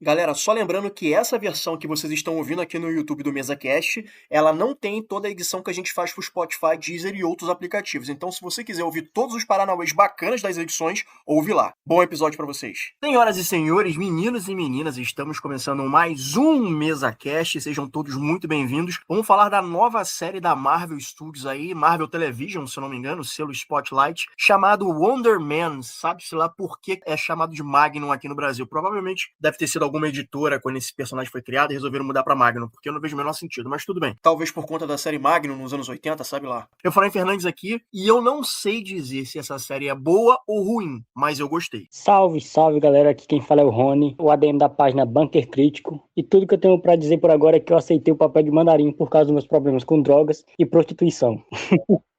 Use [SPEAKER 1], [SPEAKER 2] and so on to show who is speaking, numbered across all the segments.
[SPEAKER 1] Galera, só lembrando que essa versão que vocês estão ouvindo aqui no YouTube do MesaCast, ela não tem toda a edição que a gente faz pro Spotify, Deezer e outros aplicativos. Então, se você quiser ouvir todos os paranauês bacanas das edições, ouve lá. Bom episódio pra vocês. Senhoras e senhores, meninos e meninas, estamos começando mais um MesaCast. Sejam todos muito bem-vindos. Vamos falar da nova série da Marvel Studios aí, Marvel Television, se eu não me engano, selo Spotlight, chamado Wonder Man. Sabe-se lá por que é chamado de Magnum aqui no Brasil. Provavelmente deve ter sido alguma editora, quando esse personagem foi criado, e resolveram mudar pra Magnum, porque eu não vejo o menor sentido, mas tudo bem. Talvez por conta da série Magnum nos anos 80, sabe lá. Eu falei em Fernandes aqui, e eu não sei dizer se essa série é boa ou ruim, mas eu gostei.
[SPEAKER 2] Salve, salve galera, aqui quem fala é o Rony, o ADM da página Bunker Crítico, e tudo que eu tenho pra dizer por agora é que eu aceitei o papel de mandarim por causa dos meus problemas com drogas e prostituição.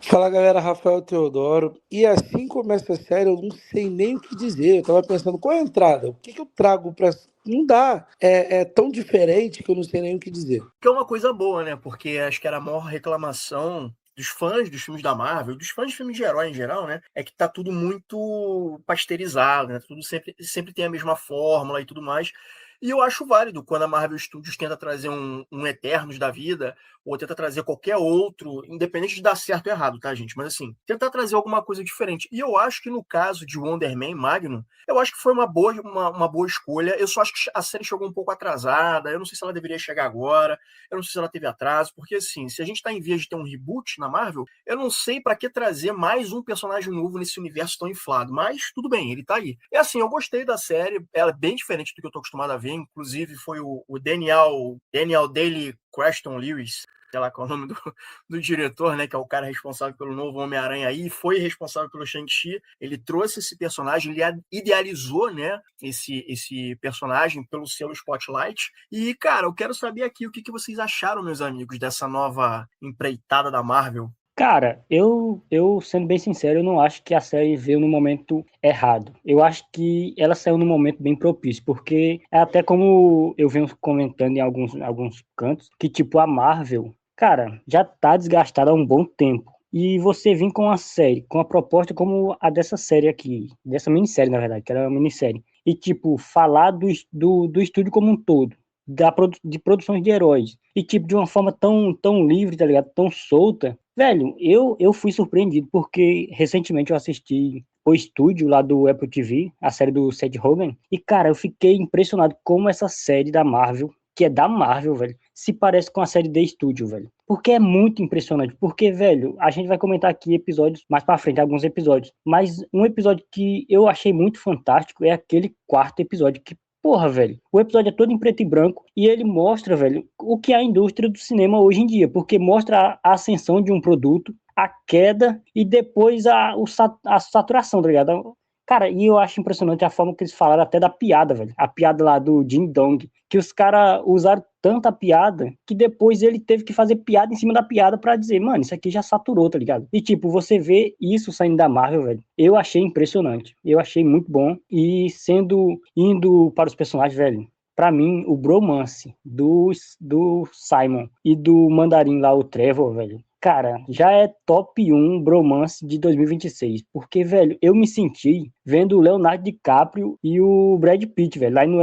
[SPEAKER 3] Fala galera, Rafael Teodoro. E assim começa a série, eu não sei nem o que dizer. Eu tava pensando, qual é a entrada? O que eu trago pra. Não dá. É tão diferente que eu não sei nem o que dizer.
[SPEAKER 1] Que é uma coisa boa, né? Porque acho que era a maior reclamação dos fãs dos filmes da Marvel, dos fãs de filmes de herói em geral, né? É que tá tudo muito pasteurizado, né? Tudo sempre tem a mesma fórmula e tudo mais. E eu acho válido quando a Marvel Studios tenta trazer um Eternos da vida, ou tenta trazer qualquer outro, independente de dar certo ou errado, tá, gente? Mas assim, tentar trazer alguma coisa diferente. E eu acho que no caso de Wonder Man Magnum, eu acho que foi uma boa escolha. Eu só acho que a série chegou um pouco atrasada. Eu não sei se ela deveria chegar agora. Eu não sei se ela teve atraso. Porque assim, se a gente tá em vias de ter um reboot na Marvel, eu não sei pra que trazer mais um personagem novo nesse universo tão inflado. Mas tudo bem, ele tá aí. E assim, eu gostei da série. Ela é bem diferente do que eu tô acostumado a ver. Inclusive, foi o Daniel Daly Creston Lewis, sei lá qual é o nome do diretor, né, que é o cara responsável pelo novo Homem-Aranha aí, foi responsável pelo Shang-Chi. Ele trouxe esse personagem, ele idealizou, né, esse personagem pelo selo Spotlight. E, cara, eu quero saber aqui o que vocês acharam, meus amigos, dessa nova empreitada da Marvel.
[SPEAKER 2] Cara, eu sendo bem sincero, eu não acho que a série veio no momento errado. Eu acho que ela saiu no momento bem propício, porque é até como eu venho comentando em alguns cantos, que tipo, a Marvel, cara, já tá desgastada há um bom tempo. E você vir com uma série, com uma proposta como a dessa série aqui, dessa minissérie, na verdade, que era uma minissérie, e tipo, falar do estúdio como um todo, de produções de heróis, e tipo, de uma forma tão livre, tá ligado? Tão solta. Velho, eu fui surpreendido porque recentemente eu assisti O Estúdio lá do Apple TV, a série do Seth Rogen, e cara, eu fiquei impressionado como essa série da Marvel, que é da Marvel, velho, se parece com a série The Studio, velho. Porque é muito impressionante, porque, velho, a gente vai comentar aqui episódios mais pra frente, alguns episódios, mas um episódio que eu achei muito fantástico é aquele quarto episódio que porra, velho, o episódio é todo em preto e branco e ele mostra, velho, o que é a indústria do cinema hoje em dia, porque mostra a ascensão de um produto, a queda e depois a saturação, tá ligado? Cara, e eu acho impressionante a forma que eles falaram até da piada, velho. A piada lá do Ding Dong. Que os caras usaram tanta piada que depois ele teve que fazer piada em cima da piada pra dizer, mano, isso aqui já saturou, tá ligado? E tipo, você vê isso saindo da Marvel, velho. Eu achei impressionante. Eu achei muito bom. E indo para os personagens, velho. Pra mim, o bromance do Simon e do Mandarim lá, o Trevor, velho. Cara, já é top 1 bromance de 2026. Porque, velho, eu me senti vendo o Leonardo DiCaprio e o Brad Pitt, velho. Lá não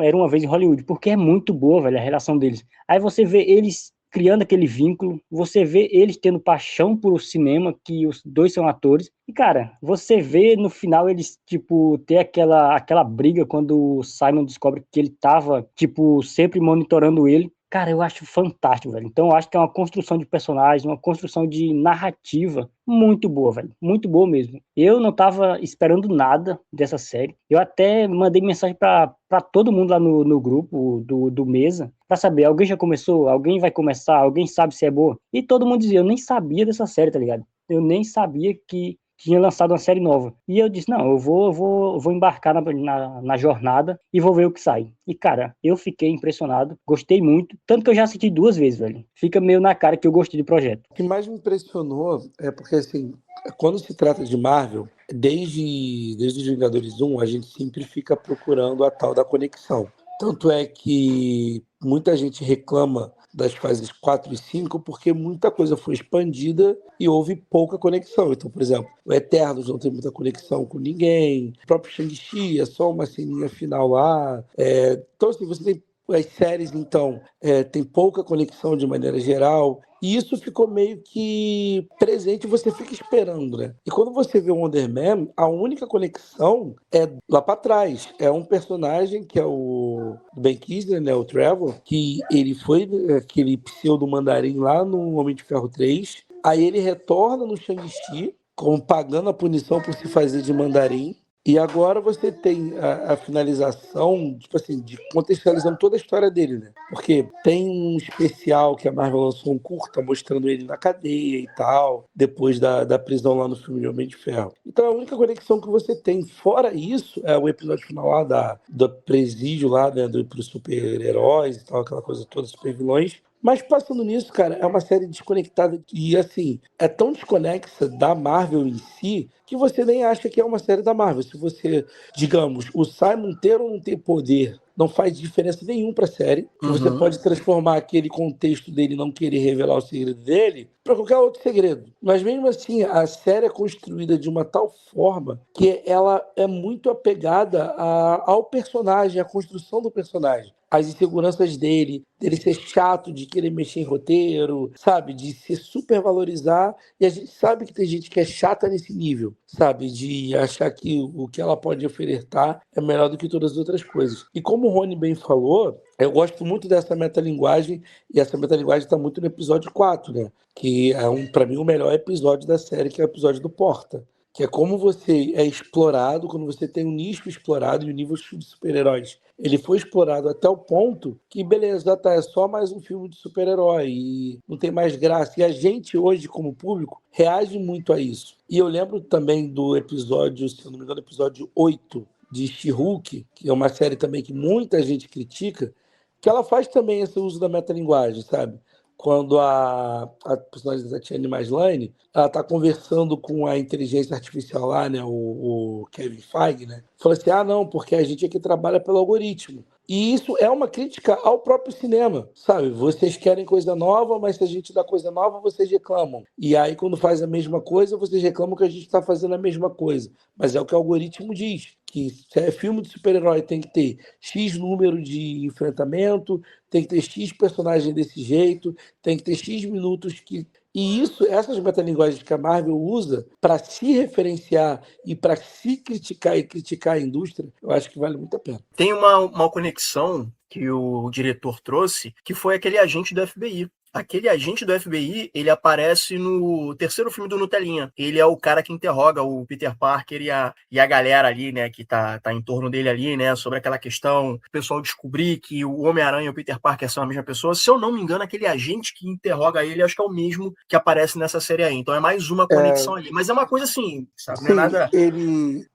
[SPEAKER 2] Era Uma Vez em Hollywood. Porque é muito boa, velho, a relação deles. Aí você vê eles criando aquele vínculo, você vê eles tendo paixão por cinema, que os dois são atores, e cara, você vê no final eles, tipo, ter aquela briga quando o Simon descobre que ele tava, tipo, sempre monitorando ele. Cara, eu acho fantástico, velho. Então eu acho que é uma construção de personagem, uma construção de narrativa muito boa, velho. Muito boa mesmo. Eu não tava esperando nada dessa série. Eu até mandei mensagem pra todo mundo lá no grupo do Mesa, pra saber, alguém já começou? Alguém vai começar? Alguém sabe se é boa? E todo mundo dizia, eu nem sabia dessa série, tá ligado? Eu nem sabia que tinha lançado uma série nova. E eu disse, não, eu vou embarcar na jornada e vou ver o que sai. E, cara, eu fiquei impressionado, gostei muito, tanto que eu já assisti 2 vezes, velho. Fica meio na cara que eu gostei do projeto.
[SPEAKER 3] O que mais me impressionou é porque, assim, quando se trata de Marvel, desde os Vingadores 1, a gente sempre fica procurando a tal da conexão. Tanto é que muita gente reclama das fases 4 e 5, porque muita coisa foi expandida e houve pouca conexão. Então, por exemplo, o Eternos não tem muita conexão com ninguém, o próprio Shang-Chi é só uma ceninha final lá. Então, assim, você tem as séries, então, tem pouca conexão de maneira geral. E isso ficou meio que presente, você fica esperando, né? E quando você vê o Wonder Man, a única conexão é lá pra trás. É um personagem que é o Ben Kingsley, né? O Trevor, que ele foi aquele pseudo mandarim lá no Homem de Ferro 3. Aí ele retorna no Shang-Chi, como pagando a punição por se fazer de mandarim. E agora você tem a finalização, tipo assim, de contextualizando toda a história dele, né? Porque tem um especial que a Marvel lançou um curta mostrando ele na cadeia e tal, depois da prisão lá no filme de Homem de Ferro. Então a única conexão que você tem, fora isso, é o episódio final lá do presídio lá, né, pros super-heróis e tal, aquela coisa toda, super-vilões. Mas passando nisso, cara, é uma série desconectada e, assim, é tão desconexa da Marvel em si que você nem acha que é uma série da Marvel. Se você, digamos, o Simon ter ou não ter poder não faz diferença nenhuma pra série, que você
[SPEAKER 1] Uhum.
[SPEAKER 3] pode transformar aquele contexto dele não querer revelar o segredo dele para qualquer outro segredo. Mas mesmo assim, a série é construída de uma tal forma que ela é muito apegada ao personagem, à construção do personagem, as inseguranças dele ser chato, de querer mexer em roteiro, sabe? De se supervalorizar. E a gente sabe que tem gente que é chata nesse nível, sabe? De achar que o que ela pode ofertar é melhor do que todas as outras coisas. E como o Rony bem falou, eu gosto muito dessa metalinguagem, e essa metalinguagem está muito no episódio 4, né? Que é, para mim, o melhor episódio da série, que é o episódio do Porta. Que é como você é explorado, quando você tem um nicho explorado e o nível de super-heróis. Ele foi explorado até o ponto que, beleza, tá, é só mais um filme de super-herói e não tem mais graça. E a gente hoje, como público, reage muito a isso. E eu lembro também do episódio, se eu não me engano, episódio 8 de She-Hulk, que é uma série também que muita gente critica, que ela faz também esse uso da metalinguagem, sabe? Quando a personagem da Tatiana Maslany, ela tá conversando com a inteligência artificial lá, né, o Kevin Feige, né? Falou assim, não, porque a gente aqui trabalha pelo algoritmo. E isso é uma crítica ao próprio cinema, sabe? Vocês querem coisa nova, mas se a gente dá coisa nova, vocês reclamam. E aí, quando faz a mesma coisa, vocês reclamam que a gente está fazendo a mesma coisa. Mas é o que o algoritmo diz, que se é filme de super-herói tem que ter X número de enfrentamento, tem que ter X personagem desse jeito, tem que ter X minutos que... E isso, essas metalinguagens que a Marvel usa para se referenciar e para se criticar e criticar a indústria, eu acho que vale muito a pena.
[SPEAKER 1] Tem uma conexão que o diretor trouxe, que foi aquele agente do FBI. Aquele agente do FBI, ele aparece no terceiro filme do Nutelinha. Ele é o cara que interroga o Peter Parker e a galera ali, né, que tá em torno dele ali, né, sobre aquela questão, o pessoal descobrir que o Homem-Aranha e o Peter Parker são a mesma pessoa. Se eu não me engano, aquele agente que interroga ele, acho que é o mesmo que aparece nessa série aí. Então é mais uma conexão ali. Mas é uma coisa assim, sabe, não é
[SPEAKER 3] Sim,
[SPEAKER 1] nada...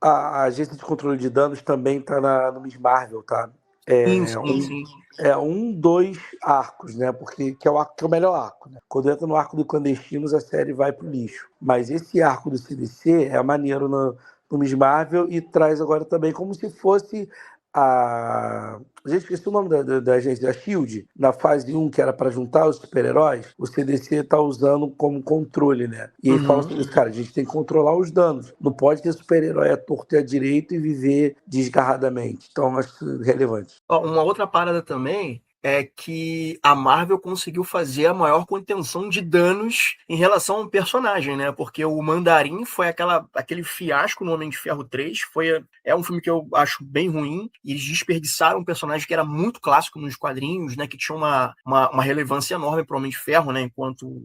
[SPEAKER 3] a agência de controle de danos também tá no Miss Marvel, tá?
[SPEAKER 1] Sim,
[SPEAKER 3] É
[SPEAKER 1] sim, sim.
[SPEAKER 3] dois arcos, né? Porque que é o arco que é o melhor arco, né? Quando entra no arco do Clandestinos, a série vai pro lixo. Mas esse arco do CDC é maneiro no Miss Marvel e traz agora também como se fosse a... Gente, esqueci o nome da agência, a SHIELD, na fase 1, que era para juntar os super-heróis, o CDC tá usando como controle, né? E aí fala sobre isso, cara, a gente tem que controlar os danos. Não pode ter super-herói à torto e à direito e viver desgarradamente. Então, acho isso relevante.
[SPEAKER 1] Uma outra parada também é que a Marvel conseguiu fazer a maior contenção de danos em relação ao personagem, né? Porque o Mandarim foi aquele fiasco no Homem de Ferro 3, é um filme que eu acho bem ruim, e eles desperdiçaram um personagem que era muito clássico nos quadrinhos, né? Que tinha uma relevância enorme para o Homem de Ferro, né? Enquanto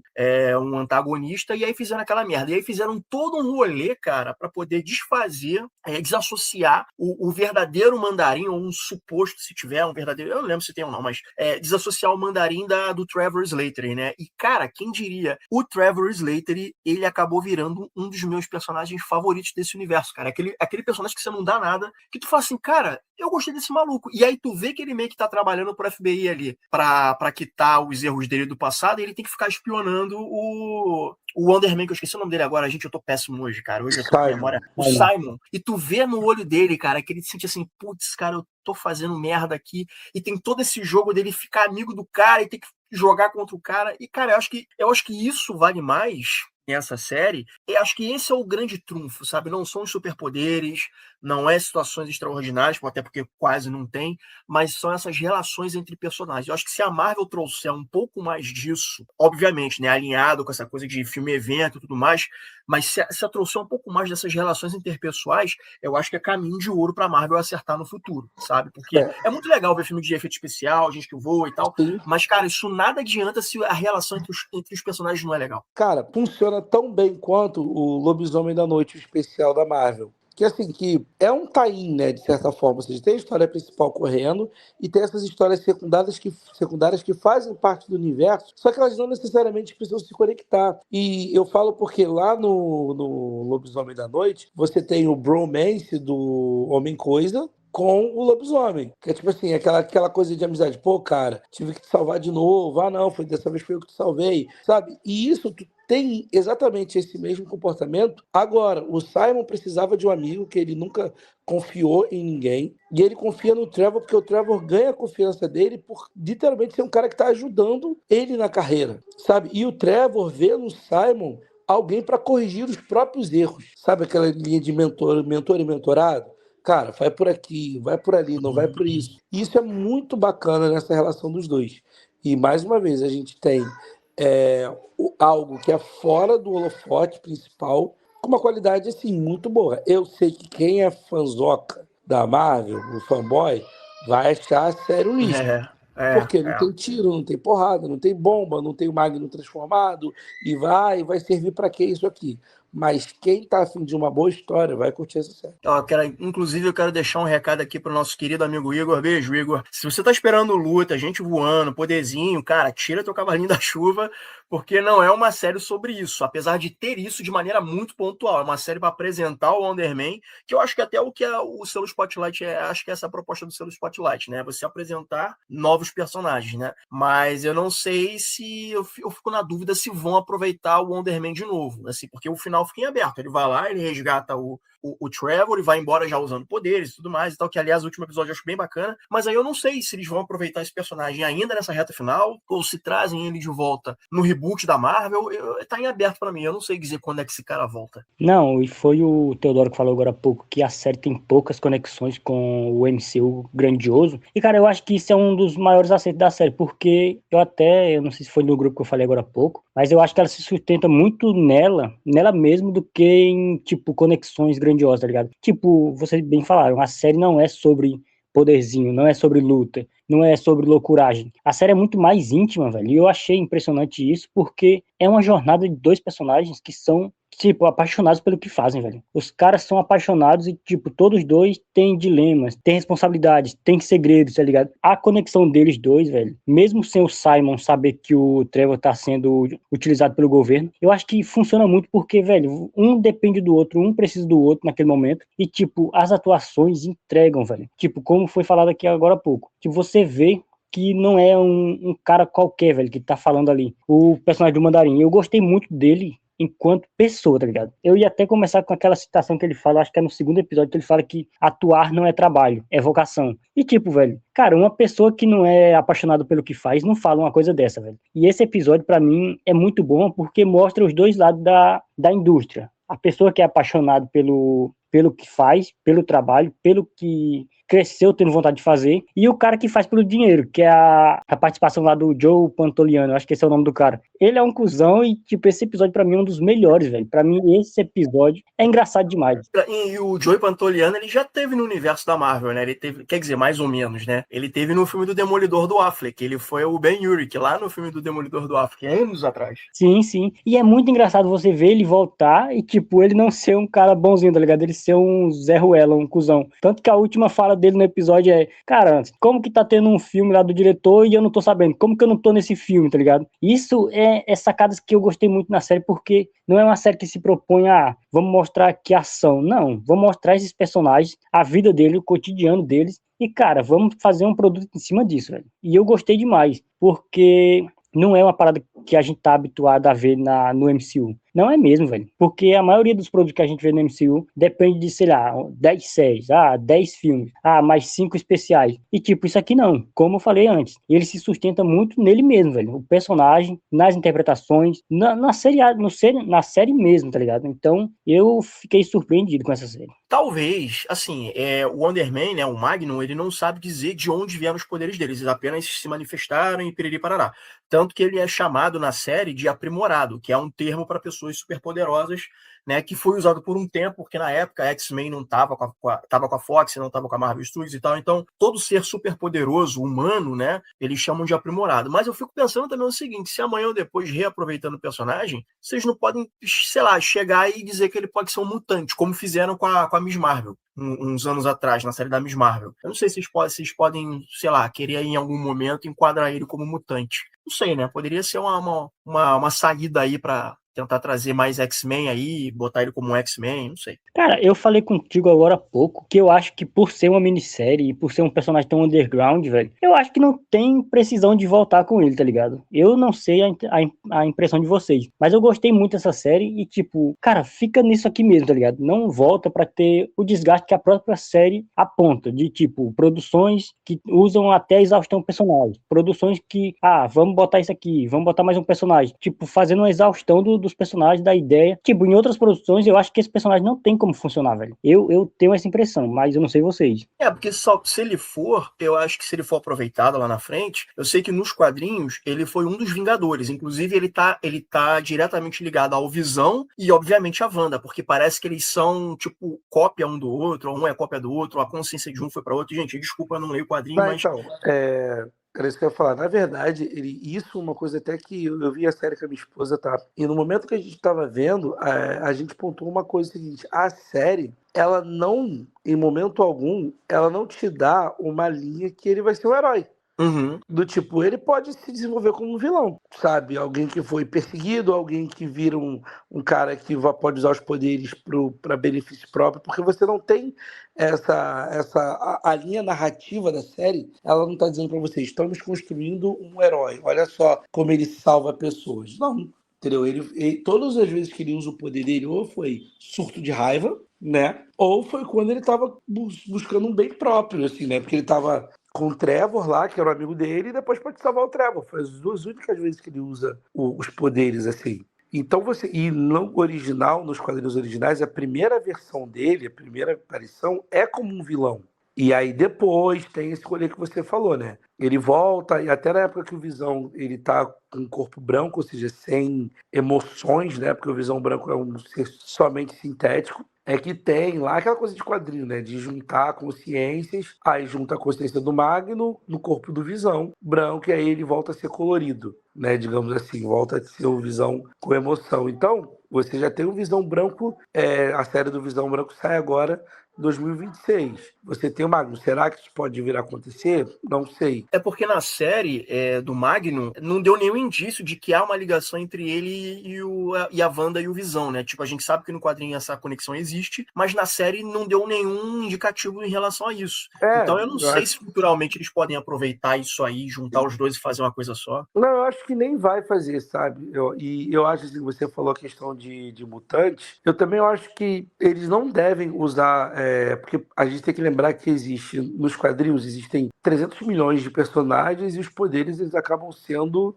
[SPEAKER 1] um antagonista, e aí fizeram aquela merda. E aí fizeram todo um rolê, cara, para poder desfazer, desassociar o verdadeiro Mandarim, ou um suposto, se tiver um verdadeiro, eu não lembro se tem ou não, mas desassociar o Mandarim do Trevor Slattery, né? E, cara, quem diria? O Trevor Slattery, ele acabou virando um dos meus personagens favoritos desse universo, cara. Aquele personagem que você não dá nada, que tu fala assim, cara, eu gostei desse maluco. E aí tu vê que ele meio que tá trabalhando pro FBI ali, pra quitar os erros dele do passado, e ele tem que ficar espionando o Wonder Man, que eu esqueci o nome dele agora, gente, eu tô péssimo hoje, cara. Hoje eu tô com memória. O Simon. E tu vê no olho dele, cara, que ele se sente assim, putz, cara, eu tô fazendo merda aqui. E tem todo esse jogo dele ficar amigo do cara e ter que jogar contra o cara. E, cara, eu acho que isso vale mais nessa série. Eu acho que esse é o grande trunfo, sabe? Não são os superpoderes, não é situações extraordinárias, até porque quase não tem, mas são essas relações entre personagens. Eu acho que se a Marvel trouxer um pouco mais disso, obviamente, né, alinhado com essa coisa de filme-evento e tudo mais, mas se ela trouxer um pouco mais dessas relações interpessoais, eu acho que é caminho de ouro para a Marvel acertar no futuro, sabe? Porque é muito legal ver filme de efeito especial, gente que voa e tal,
[SPEAKER 3] Sim.
[SPEAKER 1] mas, cara, isso nada adianta se a relação entre os personagens não é legal.
[SPEAKER 3] Cara, funciona tão bem quanto o Lobisomem da Noite, o especial da Marvel. Que assim, que é um tie-in, né, de certa forma. Ou seja, tem a história principal correndo e tem essas histórias secundárias que fazem parte do universo, só que elas não necessariamente precisam se conectar. E eu falo porque lá no Lobisomem da Noite, você tem o bromance do Homem-Coisa com o lobisomem. Que é tipo assim, aquela coisa de amizade. Pô, cara, tive que te salvar de novo. Ah, não, dessa vez foi eu que te salvei. Sabe? E isso tem exatamente esse mesmo comportamento. Agora, o Simon precisava de um amigo que ele nunca confiou em ninguém. E ele confia no Trevor porque o Trevor ganha a confiança dele por literalmente ser um cara que está ajudando ele na carreira. Sabe? E o Trevor vê no Simon alguém para corrigir os próprios erros. Sabe aquela linha de mentor e mentorado? Cara, vai por aqui, vai por ali, não vai por isso. E isso é muito bacana nessa relação dos dois. E, mais uma vez, a gente tem algo que é fora do holofote principal, com uma qualidade, assim, muito boa. Eu sei que quem é fanzoca da Marvel, o fanboy, vai achar sério lixo. Porque não tem tiro, não tem porrada, não tem bomba, não tem o Magno transformado, e vai servir para que isso aqui? Mas quem tá afim de uma boa história vai curtir essa série.
[SPEAKER 1] Inclusive, eu quero deixar um recado aqui pro nosso querido amigo Igor. Beijo, Igor. Se você tá esperando luta, gente voando, poderzinho, cara, tira teu cavalinho da chuva, porque não é uma série sobre isso. Apesar de ter isso de maneira muito pontual. É uma série para apresentar o Wonder Man, que eu acho que até o que o selo Spotlight acho que é essa a proposta do selo Spotlight, né? Você apresentar novos personagens, né? Mas eu não sei se eu fico na dúvida se vão aproveitar o Wonder Man de novo, assim, porque o final fica em aberto. Ele vai lá, ele resgata o Trevor e vai embora já usando poderes e tudo mais e tal, que aliás o último episódio eu acho bem bacana, mas aí eu não sei se eles vão aproveitar esse personagem ainda nessa reta final ou se trazem ele de volta no reboot da Marvel. Tá em aberto pra mim, eu não sei dizer quando é que esse cara volta.
[SPEAKER 2] Não, e foi o Teodoro que falou agora há pouco que a série tem poucas conexões com o MCU grandioso, e cara, eu acho que isso é um dos maiores acertos da série, porque eu não sei se foi no grupo que eu falei agora há pouco, mas eu acho que ela se sustenta muito nela mesmo, do que em, tipo, conexões grandiosas, tá ligado? Tipo, vocês bem falaram, a série não é sobre poderzinho, não é sobre luta, não é sobre loucuragem. A série é muito mais íntima, velho, e eu achei impressionante isso, porque é uma jornada de dois personagens que são, tipo, apaixonados pelo que fazem, velho. Os caras são apaixonados e, tipo, todos dois têm dilemas, têm responsabilidades, têm segredos, tá ligado? A conexão deles dois, velho, mesmo sem o Simon saber que o Trevor tá sendo utilizado pelo governo, eu acho que funciona muito porque, velho, um depende do outro, um precisa do outro naquele momento e, tipo, as atuações entregam, velho. Tipo, como foi falado aqui agora há pouco, que você vê que não é um cara qualquer, velho, que tá falando ali. O personagem do Mandarim, eu gostei muito dele enquanto pessoa, tá ligado? Eu ia até começar com aquela citação que ele fala, acho que é no segundo episódio, que ele fala que atuar não é trabalho, é vocação. E tipo, velho, cara, uma pessoa que não é apaixonada pelo que faz, não fala uma coisa dessa, velho. E esse episódio, pra mim, é muito bom porque mostra os dois lados da indústria. A pessoa que é apaixonada pelo que faz, pelo trabalho, pelo que cresceu tendo vontade de fazer, e o cara que faz pelo dinheiro, que é a participação lá do Joe Pantoliano, acho que esse é o nome do cara. Ele é um cuzão e, tipo, esse episódio pra mim é um dos melhores, velho. Pra mim, esse episódio é engraçado demais.
[SPEAKER 1] E o Joe Pantoliano, ele já teve no universo da Marvel, né? Ele teve, quer dizer, mais ou menos, né? Ele teve no filme do Demolidor do Affleck, ele foi o Ben Urich, lá no filme do Demolidor do Affleck, anos atrás.
[SPEAKER 2] Sim, sim. E é muito engraçado você ver ele voltar e, tipo, ele não ser um cara bonzinho, tá ligado? Ele ser um Zé Ruela, um cuzão. Tanto que a última fala dele no episódio é: cara, como que tá tendo um filme lá do diretor e eu não tô sabendo? Como que eu não tô nesse filme, tá ligado? Isso é sacadas que eu gostei muito na série, porque não é uma série que se propõe a vamos mostrar aqui ação. Não, vamos mostrar esses personagens, a vida dele, o cotidiano deles. E, cara, vamos fazer um produto em cima disso, velho. E eu gostei demais, porque não é uma parada que a gente tá habituado a ver no MCU. Não é mesmo, velho. Porque a maioria dos produtos que a gente vê no MCU depende de, sei lá, 10 séries, 10 filmes, mais 5 especiais. E tipo, isso aqui não. Como eu falei antes, ele se sustenta muito nele mesmo, velho. O personagem, nas interpretações, na série mesmo, tá ligado? Então, eu fiquei surpreendido com essa série.
[SPEAKER 1] Talvez, assim, o Wonder Man, né, o Magnum, ele não sabe dizer de onde vieram os poderes deles, eles apenas se manifestaram e piriri parará. Tanto que ele é chamado na série de aprimorado, que é um termo para pessoas superpoderosas, né, que foi usado por um tempo, porque na época a X-Men não estava tava com a Fox, não estava com a Marvel Studios e tal, então todo ser superpoderoso, humano, né, eles chamam de aprimorado. Mas eu fico pensando também o seguinte, se amanhã ou depois, reaproveitando o personagem, vocês não podem, sei lá, chegar e dizer que ele pode ser um mutante, como fizeram com a Miss Marvel, uns anos atrás, na série da Miss Marvel. Eu não sei se vocês podem, sei lá, querer em algum momento enquadrar ele como mutante. Não sei, né? Poderia ser uma saída aí para tentar trazer mais X-Men aí, botar ele como um X-Men, não sei.
[SPEAKER 2] Cara, eu falei contigo agora há pouco que eu acho que por ser uma minissérie e por ser um personagem tão underground, velho, eu acho que não tem precisão de voltar com ele, tá ligado? Eu não sei a impressão de vocês, mas eu gostei muito dessa série e, tipo, cara, fica nisso aqui mesmo, tá ligado? Não volta pra ter o desgaste que a própria série aponta, de, tipo, produções que usam até a exaustão o personagem, produções que, vamos botar isso aqui, vamos botar mais um personagem, tipo, fazendo uma exaustão dos personagens, da ideia. Tipo, em outras produções, eu acho que esse personagem não tem como funcionar, velho. Eu tenho essa impressão, mas eu não sei vocês.
[SPEAKER 1] Porque só se ele for, eu acho que se ele for aproveitado lá na frente, eu sei que nos quadrinhos ele foi um dos Vingadores. Inclusive, ele tá diretamente ligado ao Visão e, obviamente, à Wanda, porque parece que eles são, tipo, cópia um do outro, ou um é cópia do outro, a consciência de um foi para outro. Gente, desculpa, eu não leio o quadrinho,
[SPEAKER 3] Não,
[SPEAKER 1] mas.
[SPEAKER 3] então, era isso que eu ia falar. Na verdade, isso é uma coisa até que eu vi a série com a minha esposa, tá? E no momento que a gente estava vendo, a gente pontuou uma coisa seguinte: a série, ela não, em momento algum, ela não te dá uma linha que ele vai ser um herói.
[SPEAKER 1] Uhum.
[SPEAKER 3] Do tipo, ele pode se desenvolver como um vilão, sabe? Alguém que foi perseguido, alguém que vira um cara que pode usar os poderes para benefício próprio, porque você não tem a linha narrativa da série, ela não está dizendo para você, estamos construindo um herói, olha só como ele salva pessoas. Não, entendeu? Todas as vezes que ele usa o poder dele, ou foi surto de raiva, né? Ou foi quando ele estava buscando um bem próprio, assim, né? Porque ele estava com o Trevor lá, que era o amigo dele, e depois pode salvar o Trevor. Foi as duas únicas vezes que ele usa os poderes, assim. Então e no original, nos quadrinhos originais, a primeira versão dele, a primeira aparição, é como um vilão. E aí depois tem esse rolê que você falou, né? Ele volta, e até na época que o Visão ele tá com um corpo branco, ou seja, sem emoções, né? Porque o Visão branco é um ser somente sintético. É que tem lá aquela coisa de quadrinho, né? De juntar consciências, aí junta a consciência do Magno no corpo do Visão branco, e aí ele volta a ser colorido, né? Digamos assim, volta a ser o Visão com emoção. Então, você já tem o Visão branco, a série do Visão branco sai agora 2026. Você tem o Magnum. Será que isso pode vir a acontecer? Não sei.
[SPEAKER 1] É porque na série do Magnum não deu nenhum indício de que há uma ligação entre ele e a Wanda e o Visão, né? Tipo, a gente sabe que no quadrinho essa conexão existe, mas na série não deu nenhum indicativo em relação a isso. Então eu não sei se futuramente eles podem aproveitar isso aí, juntar os dois e fazer uma coisa só.
[SPEAKER 3] Não, eu acho que nem vai fazer, sabe? Eu acho assim, você falou a questão de mutantes, eu também acho que eles não devem usar, porque a gente tem que lembrar que existe, nos quadrinhos, existem 300 milhões de personagens e os poderes eles acabam sendo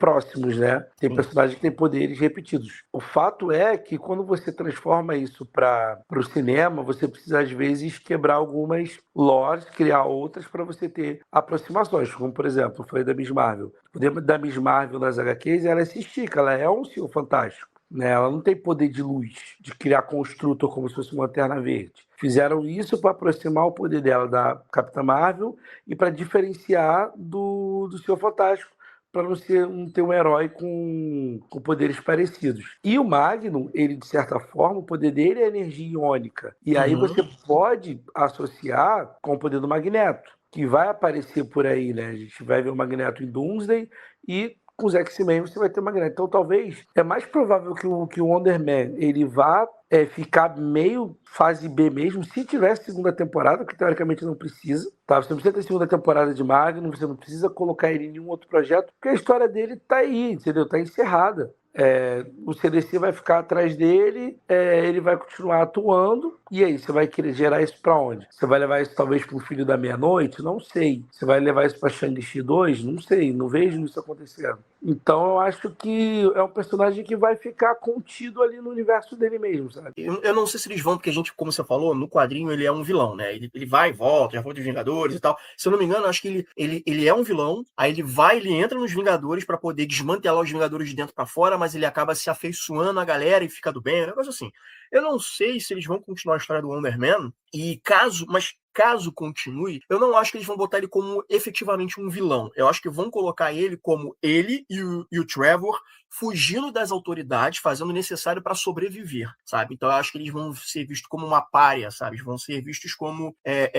[SPEAKER 3] próximos, né? Tem personagens que têm poderes repetidos. O fato é que quando você transforma isso para o cinema, você precisa às vezes quebrar algumas lores, criar outras para você ter aproximações, como por exemplo, foi da Miss Marvel. O poder da Miss Marvel nas HQs, ela se estica, ela é um senhor fantástico. Né? Ela não tem poder de luz, de criar construtor como se fosse uma lanterna verde. Fizeram isso para aproximar o poder dela da Capitã Marvel e para diferenciar do Senhor Fantástico, para não ter um herói com poderes parecidos. E o Magnum, ele de certa forma, o poder dele é energia iônica. E aí você pode associar com o poder do Magneto, que vai aparecer por aí, né? A gente vai ver o Magneto em Doomsday e com os X-Men você vai ter uma grande. Então talvez é mais provável que o Wonder Man ele vá ficar meio fase B mesmo, se tiver segunda temporada, que teoricamente não precisa, tá? Você não precisa ter segunda temporada de Magnum, você não precisa colocar ele em nenhum outro projeto, porque a história dele tá aí, entendeu? Tá encerrada. O CDC vai ficar atrás dele, ele vai continuar atuando, e aí, você vai querer gerar isso pra onde? Você vai levar isso talvez pro Filho da Meia-Noite? Não sei. Você vai levar isso pra Shang-Chi 2? Não sei, não vejo isso acontecendo. Então eu acho que é um personagem que vai ficar contido ali no universo dele mesmo, sabe?
[SPEAKER 1] Eu não sei se eles vão, porque a gente, como você falou, no quadrinho ele é um vilão, né? Ele vai e volta, já foi dos Vingadores e tal. Se eu não me engano, acho que ele é um vilão, aí ele entra nos Vingadores pra poder desmantelar os Vingadores de dentro pra fora, mas ele acaba se afeiçoando à galera e fica do bem, um negócio assim. Eu não sei se eles vão continuar a história do Wonder Man, mas caso continue, eu não acho que eles vão botar ele como efetivamente um vilão. Eu acho que vão colocar ele como ele e o Trevor fugindo das autoridades, fazendo o necessário para sobreviver, sabe? Então eu acho que eles vão ser vistos como uma pária, sabe? Eles vão ser vistos como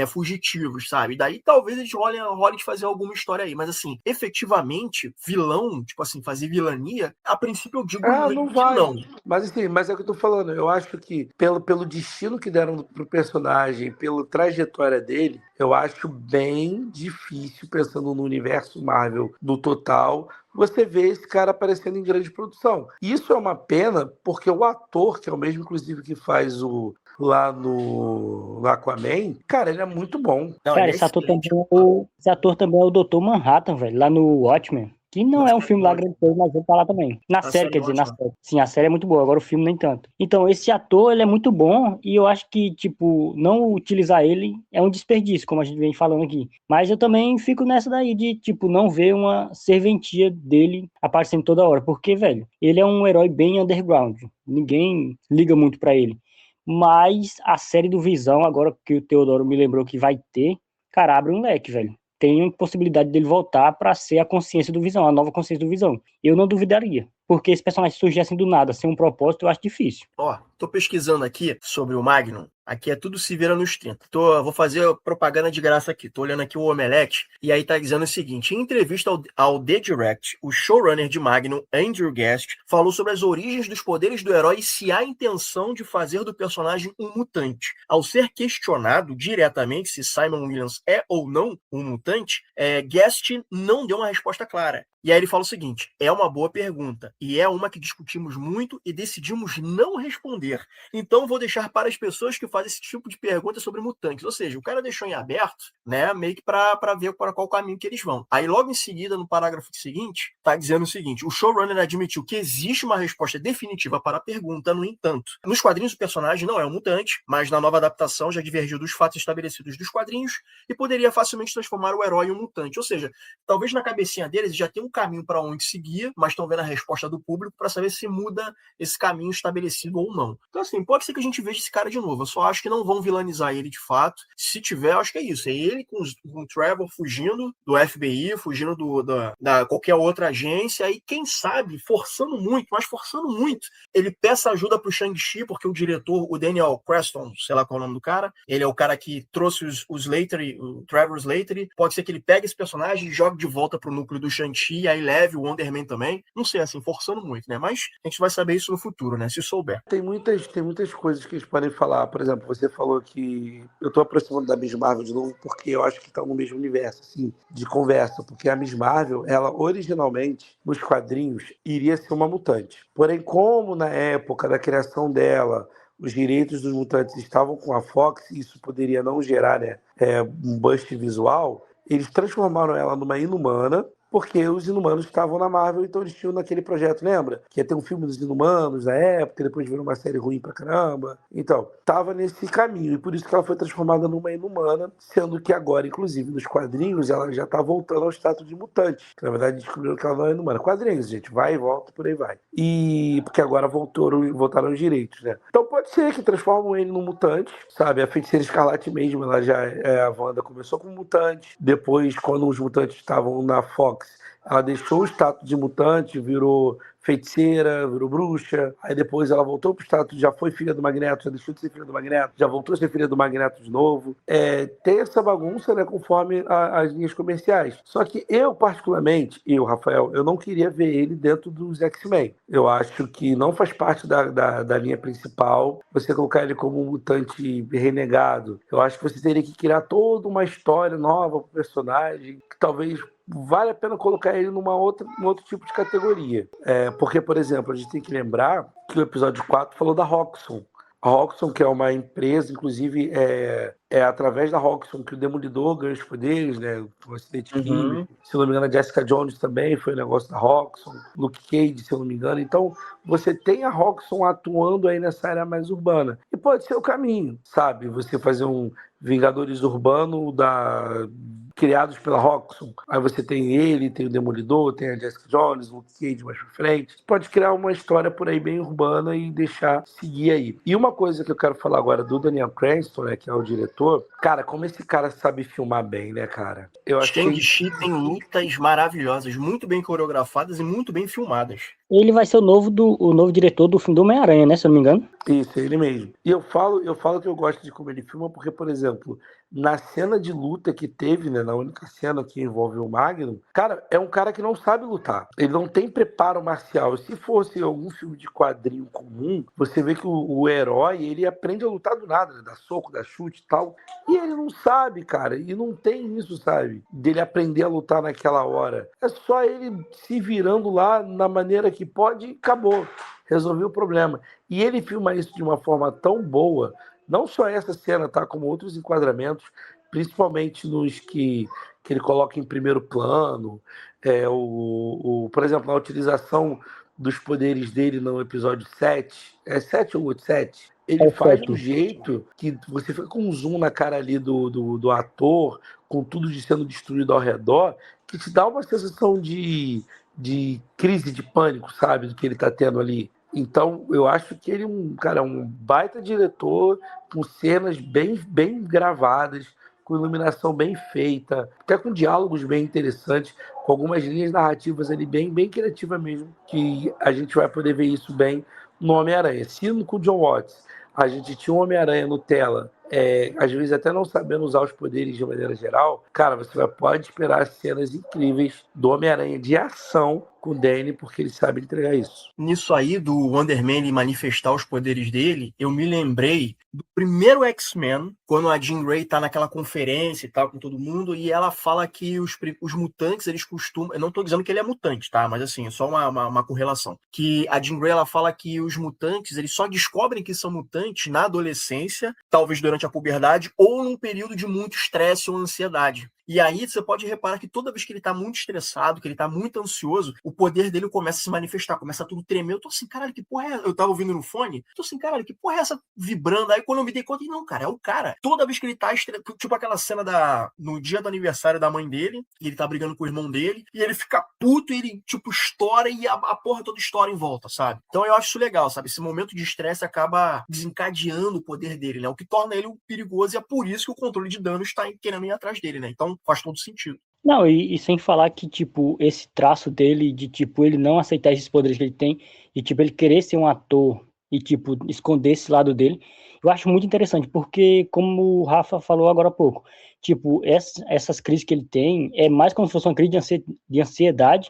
[SPEAKER 1] fugitivos, sabe? Daí talvez eles rolem de fazer alguma história aí, mas assim, efetivamente, vilão, tipo assim, fazer vilania, a princípio eu digo
[SPEAKER 3] Não
[SPEAKER 1] que
[SPEAKER 3] vai.
[SPEAKER 1] não.
[SPEAKER 3] Mas assim, mas é o que eu tô falando. Eu acho que pelo destino que deram pro personagem, pela trajetória dele, eu acho bem difícil, pensando no universo Marvel no total, você vê esse cara aparecendo em grande produção. Isso é uma pena, porque o ator, que é o mesmo, inclusive, que faz lá no Aquaman, cara, ele é muito bom.
[SPEAKER 1] Não,
[SPEAKER 2] Cara,
[SPEAKER 1] ele é excelente.
[SPEAKER 2] esse ator também é o Dr. Manhattan, velho, lá no Watchmen. Que não é um filme lá grande coisa, mas ele tá lá também. Na
[SPEAKER 1] A
[SPEAKER 2] série,
[SPEAKER 1] série
[SPEAKER 2] quer dizer, na
[SPEAKER 1] ótima.
[SPEAKER 2] série. Sim, a série é muito boa, agora o filme nem tanto. Então, esse ator, ele é muito bom e eu acho que, tipo, não utilizar ele é um desperdício, como a gente vem falando aqui. Mas eu também fico nessa daí de, tipo, não ver uma serventia dele aparecendo toda hora. Porque, velho, ele é um herói bem underground. Ninguém liga muito pra ele. Mas a série do Visão, agora que o Teodoro me lembrou que vai ter, cara, abre um leque, velho. Tem a possibilidade dele voltar pra ser a consciência do Visão, a nova consciência do Visão. Eu não duvidaria. Porque esse personagem surgir assim do nada, sem um propósito, eu acho difícil.
[SPEAKER 1] Ó, tô pesquisando aqui sobre o Magnum. Aqui é tudo se vira nos 30. Vou fazer propaganda de graça aqui. Tô olhando aqui o Omelete e aí tá dizendo o seguinte: em entrevista ao The Direct, o showrunner de Magnum, Andrew Guest, falou sobre as origens dos poderes do herói e se há intenção de fazer do personagem um mutante. Ao ser questionado diretamente se Simon Williams é ou não um mutante, Guest não deu uma resposta clara. E aí ele fala o seguinte: é uma boa pergunta e é uma que discutimos muito e decidimos não responder. Então vou deixar para as pessoas que fazem esse tipo de pergunta sobre mutantes. Ou seja, o cara deixou em aberto, né, meio que para ver para qual caminho que eles vão. Aí logo em seguida, no parágrafo seguinte, tá dizendo o seguinte: o showrunner admitiu que existe uma resposta definitiva para a pergunta, no entanto. Nos quadrinhos o personagem não é um mutante, mas na nova adaptação já divergiu dos fatos estabelecidos dos quadrinhos e poderia facilmente transformar o herói em um mutante. Ou seja, talvez na cabecinha deles já tenha um caminho para onde seguir, mas estão vendo a resposta do público para saber se muda esse caminho estabelecido ou não. Então, assim, pode ser que a gente veja esse cara de novo. Eu só acho que não vão vilanizar ele de fato. Se tiver, eu acho que é isso. É ele com o Trevor fugindo do FBI, fugindo da qualquer outra agência, e quem sabe, forçando muito, ele peça ajuda pro Shang-Chi, porque o diretor, o Daniel Creston, sei lá qual é o nome do cara, ele é o cara que trouxe o Trevor Slattery. Pode ser que ele pegue esse personagem e jogue de volta pro núcleo do Shang-Chi, e aí leve o Wonder Man também. Não sei, assim, forçando muito, né? Mas a gente vai saber isso no futuro, né? Se souber.
[SPEAKER 3] Tem muitas coisas que eles podem falar. Por exemplo, você falou que eu estou aproximando da Miss Marvel de novo porque eu acho que estão no mesmo universo, assim, de conversa. Porque a Miss Marvel, ela originalmente, nos quadrinhos, iria ser uma mutante. Porém, como na época da criação dela, os direitos dos mutantes estavam com a Fox, e isso poderia não gerar, né, um bust visual, eles transformaram ela numa inumana, porque os Inumanos estavam na Marvel, então eles tinham naquele projeto, lembra? Que ia ter um filme dos Inumanos na época, depois virou uma série ruim pra caramba. Então, tava nesse caminho, e por isso que ela foi transformada numa Inumana, sendo que agora, inclusive, nos quadrinhos, ela já tá voltando ao status de mutante. Na verdade, descobriram que ela não é Inumana. Quadrinhos, gente, vai e volta, por aí vai. E porque agora voltaram os direitos, né? Então pode ser que transformam ele num mutante, sabe? A Feiticeira Escarlate mesmo, ela já a Wanda começou como mutante, depois, quando os mutantes estavam na Fox, Ela deixou o status de mutante, virou feiticeira, virou bruxa, aí depois ela voltou pro status, já foi filha do Magneto, já deixou de ser filha do Magneto, já voltou a ser filha do Magneto de novo. Tem essa bagunça, né, conforme as linhas comerciais. Só que eu, particularmente, Rafael, eu não queria ver ele dentro dos X-Men. Eu acho que não faz parte da linha principal você colocar ele como um mutante renegado. Eu acho que você teria que criar toda uma história nova pro personagem, que talvez vale a pena colocar ele num outro tipo de categoria. Porque, por exemplo, a gente tem que lembrar que o episódio 4 falou da Roxxon. A Roxxon, que é uma empresa, inclusive, é através da Roxxon que o Demolidor ganha os poderes, né? O acidente químico. Se não me engano, a Jessica Jones também foi um negócio da Roxxon. Luke Cage, se eu não me engano. Então, você tem a Roxxon atuando aí nessa área mais urbana. E pode ser o caminho, sabe? Você fazer um Vingadores urbano criados pela Roxxon. Aí você tem ele, tem o Demolidor, tem a Jessica Jones, o Luke Cage mais pra frente. Você pode criar uma história por aí bem urbana e deixar seguir aí. E uma coisa que eu quero falar agora do Daniel Cranston, né, que é o diretor, cara, como esse cara sabe filmar bem, né, cara? Eu achei...
[SPEAKER 1] Shang-Chi tem lutas maravilhosas, muito bem coreografadas e muito bem filmadas.
[SPEAKER 2] Ele vai ser o novo diretor do filme do Homem-Aranha, né, se eu não me engano.
[SPEAKER 3] Isso, ele mesmo. E eu falo que eu gosto de como ele filma, porque, por exemplo, na cena de luta que teve, né, na única cena que envolve o Magnum, cara, é um cara que não sabe lutar. Ele não tem preparo marcial. Se fosse algum filme de quadrinho comum, você vê que o herói, ele aprende a lutar do nada, né, dá soco, dá chute e tal. E ele não sabe, cara. E não tem isso, sabe? Dele aprender a lutar naquela hora. É só ele se virando lá na maneira que pode e acabou. Resolveu o problema. E ele filma isso de uma forma tão boa, não só essa cena, tá? Como outros enquadramentos, principalmente nos que ele coloca em primeiro plano. Por exemplo, a utilização dos poderes dele no episódio 7. É 7 ou 7? Ele faz de um jeito que você fica com um zoom na cara ali do ator, com tudo sendo destruído ao redor, que te dá uma sensação de crise de pânico, sabe? Do que ele tá tendo ali. Então, eu acho que ele é um baita diretor, com cenas bem, bem gravadas, com iluminação bem feita, até com diálogos bem interessantes, com algumas linhas narrativas ali bem, bem criativas mesmo, que a gente vai poder ver isso bem no Homem-Aranha. Se com o John Watts a gente tinha um Homem-Aranha no tela, às vezes até não sabendo usar os poderes de maneira geral, cara, você pode esperar cenas incríveis do Homem-Aranha de ação com o Danny, porque ele sabe entregar isso.
[SPEAKER 1] Nisso aí, do Wonder Man manifestar os poderes dele, eu me lembrei do primeiro X-Men, quando a Jean Grey tá naquela conferência e tal, com todo mundo, e ela fala que os mutantes, eles costumam... Eu não tô dizendo que ele é mutante, tá? Mas assim, é só uma correlação. Que a Jean Grey, ela fala que os mutantes, eles só descobrem que são mutantes na adolescência, talvez durante a puberdade, ou num período de muito estresse ou ansiedade. E aí você pode reparar que toda vez que ele tá muito estressado, que ele tá muito ansioso, o poder dele começa a se manifestar, começa a tudo tremer. Eu tô assim, caralho, que porra é essa? Eu tava ouvindo no fone, tô assim, caralho, que porra é essa vibrando? Aí quando eu me dei conta, não, cara, é o cara. Toda vez que ele tá estressado, tipo aquela cena no dia do aniversário da mãe dele, e ele tá brigando com o irmão dele, e ele fica puto, e ele, tipo, estoura e a porra toda estoura em volta, sabe? Então eu acho isso legal, sabe? Esse momento de estresse acaba desencadeando o poder dele, né? O que torna ele perigoso, e é por isso que o controle de dano está querendo ir atrás dele, né? Então faz todo sentido.
[SPEAKER 2] Não, e sem falar que, tipo, esse traço dele de, tipo, ele não aceitar esses poderes que ele tem e, tipo, ele querer ser um ator e, tipo, esconder esse lado dele, eu acho muito interessante, porque, como o Rafa falou agora há pouco, tipo, essas crises que ele tem é mais como se fosse uma crise de ansiedade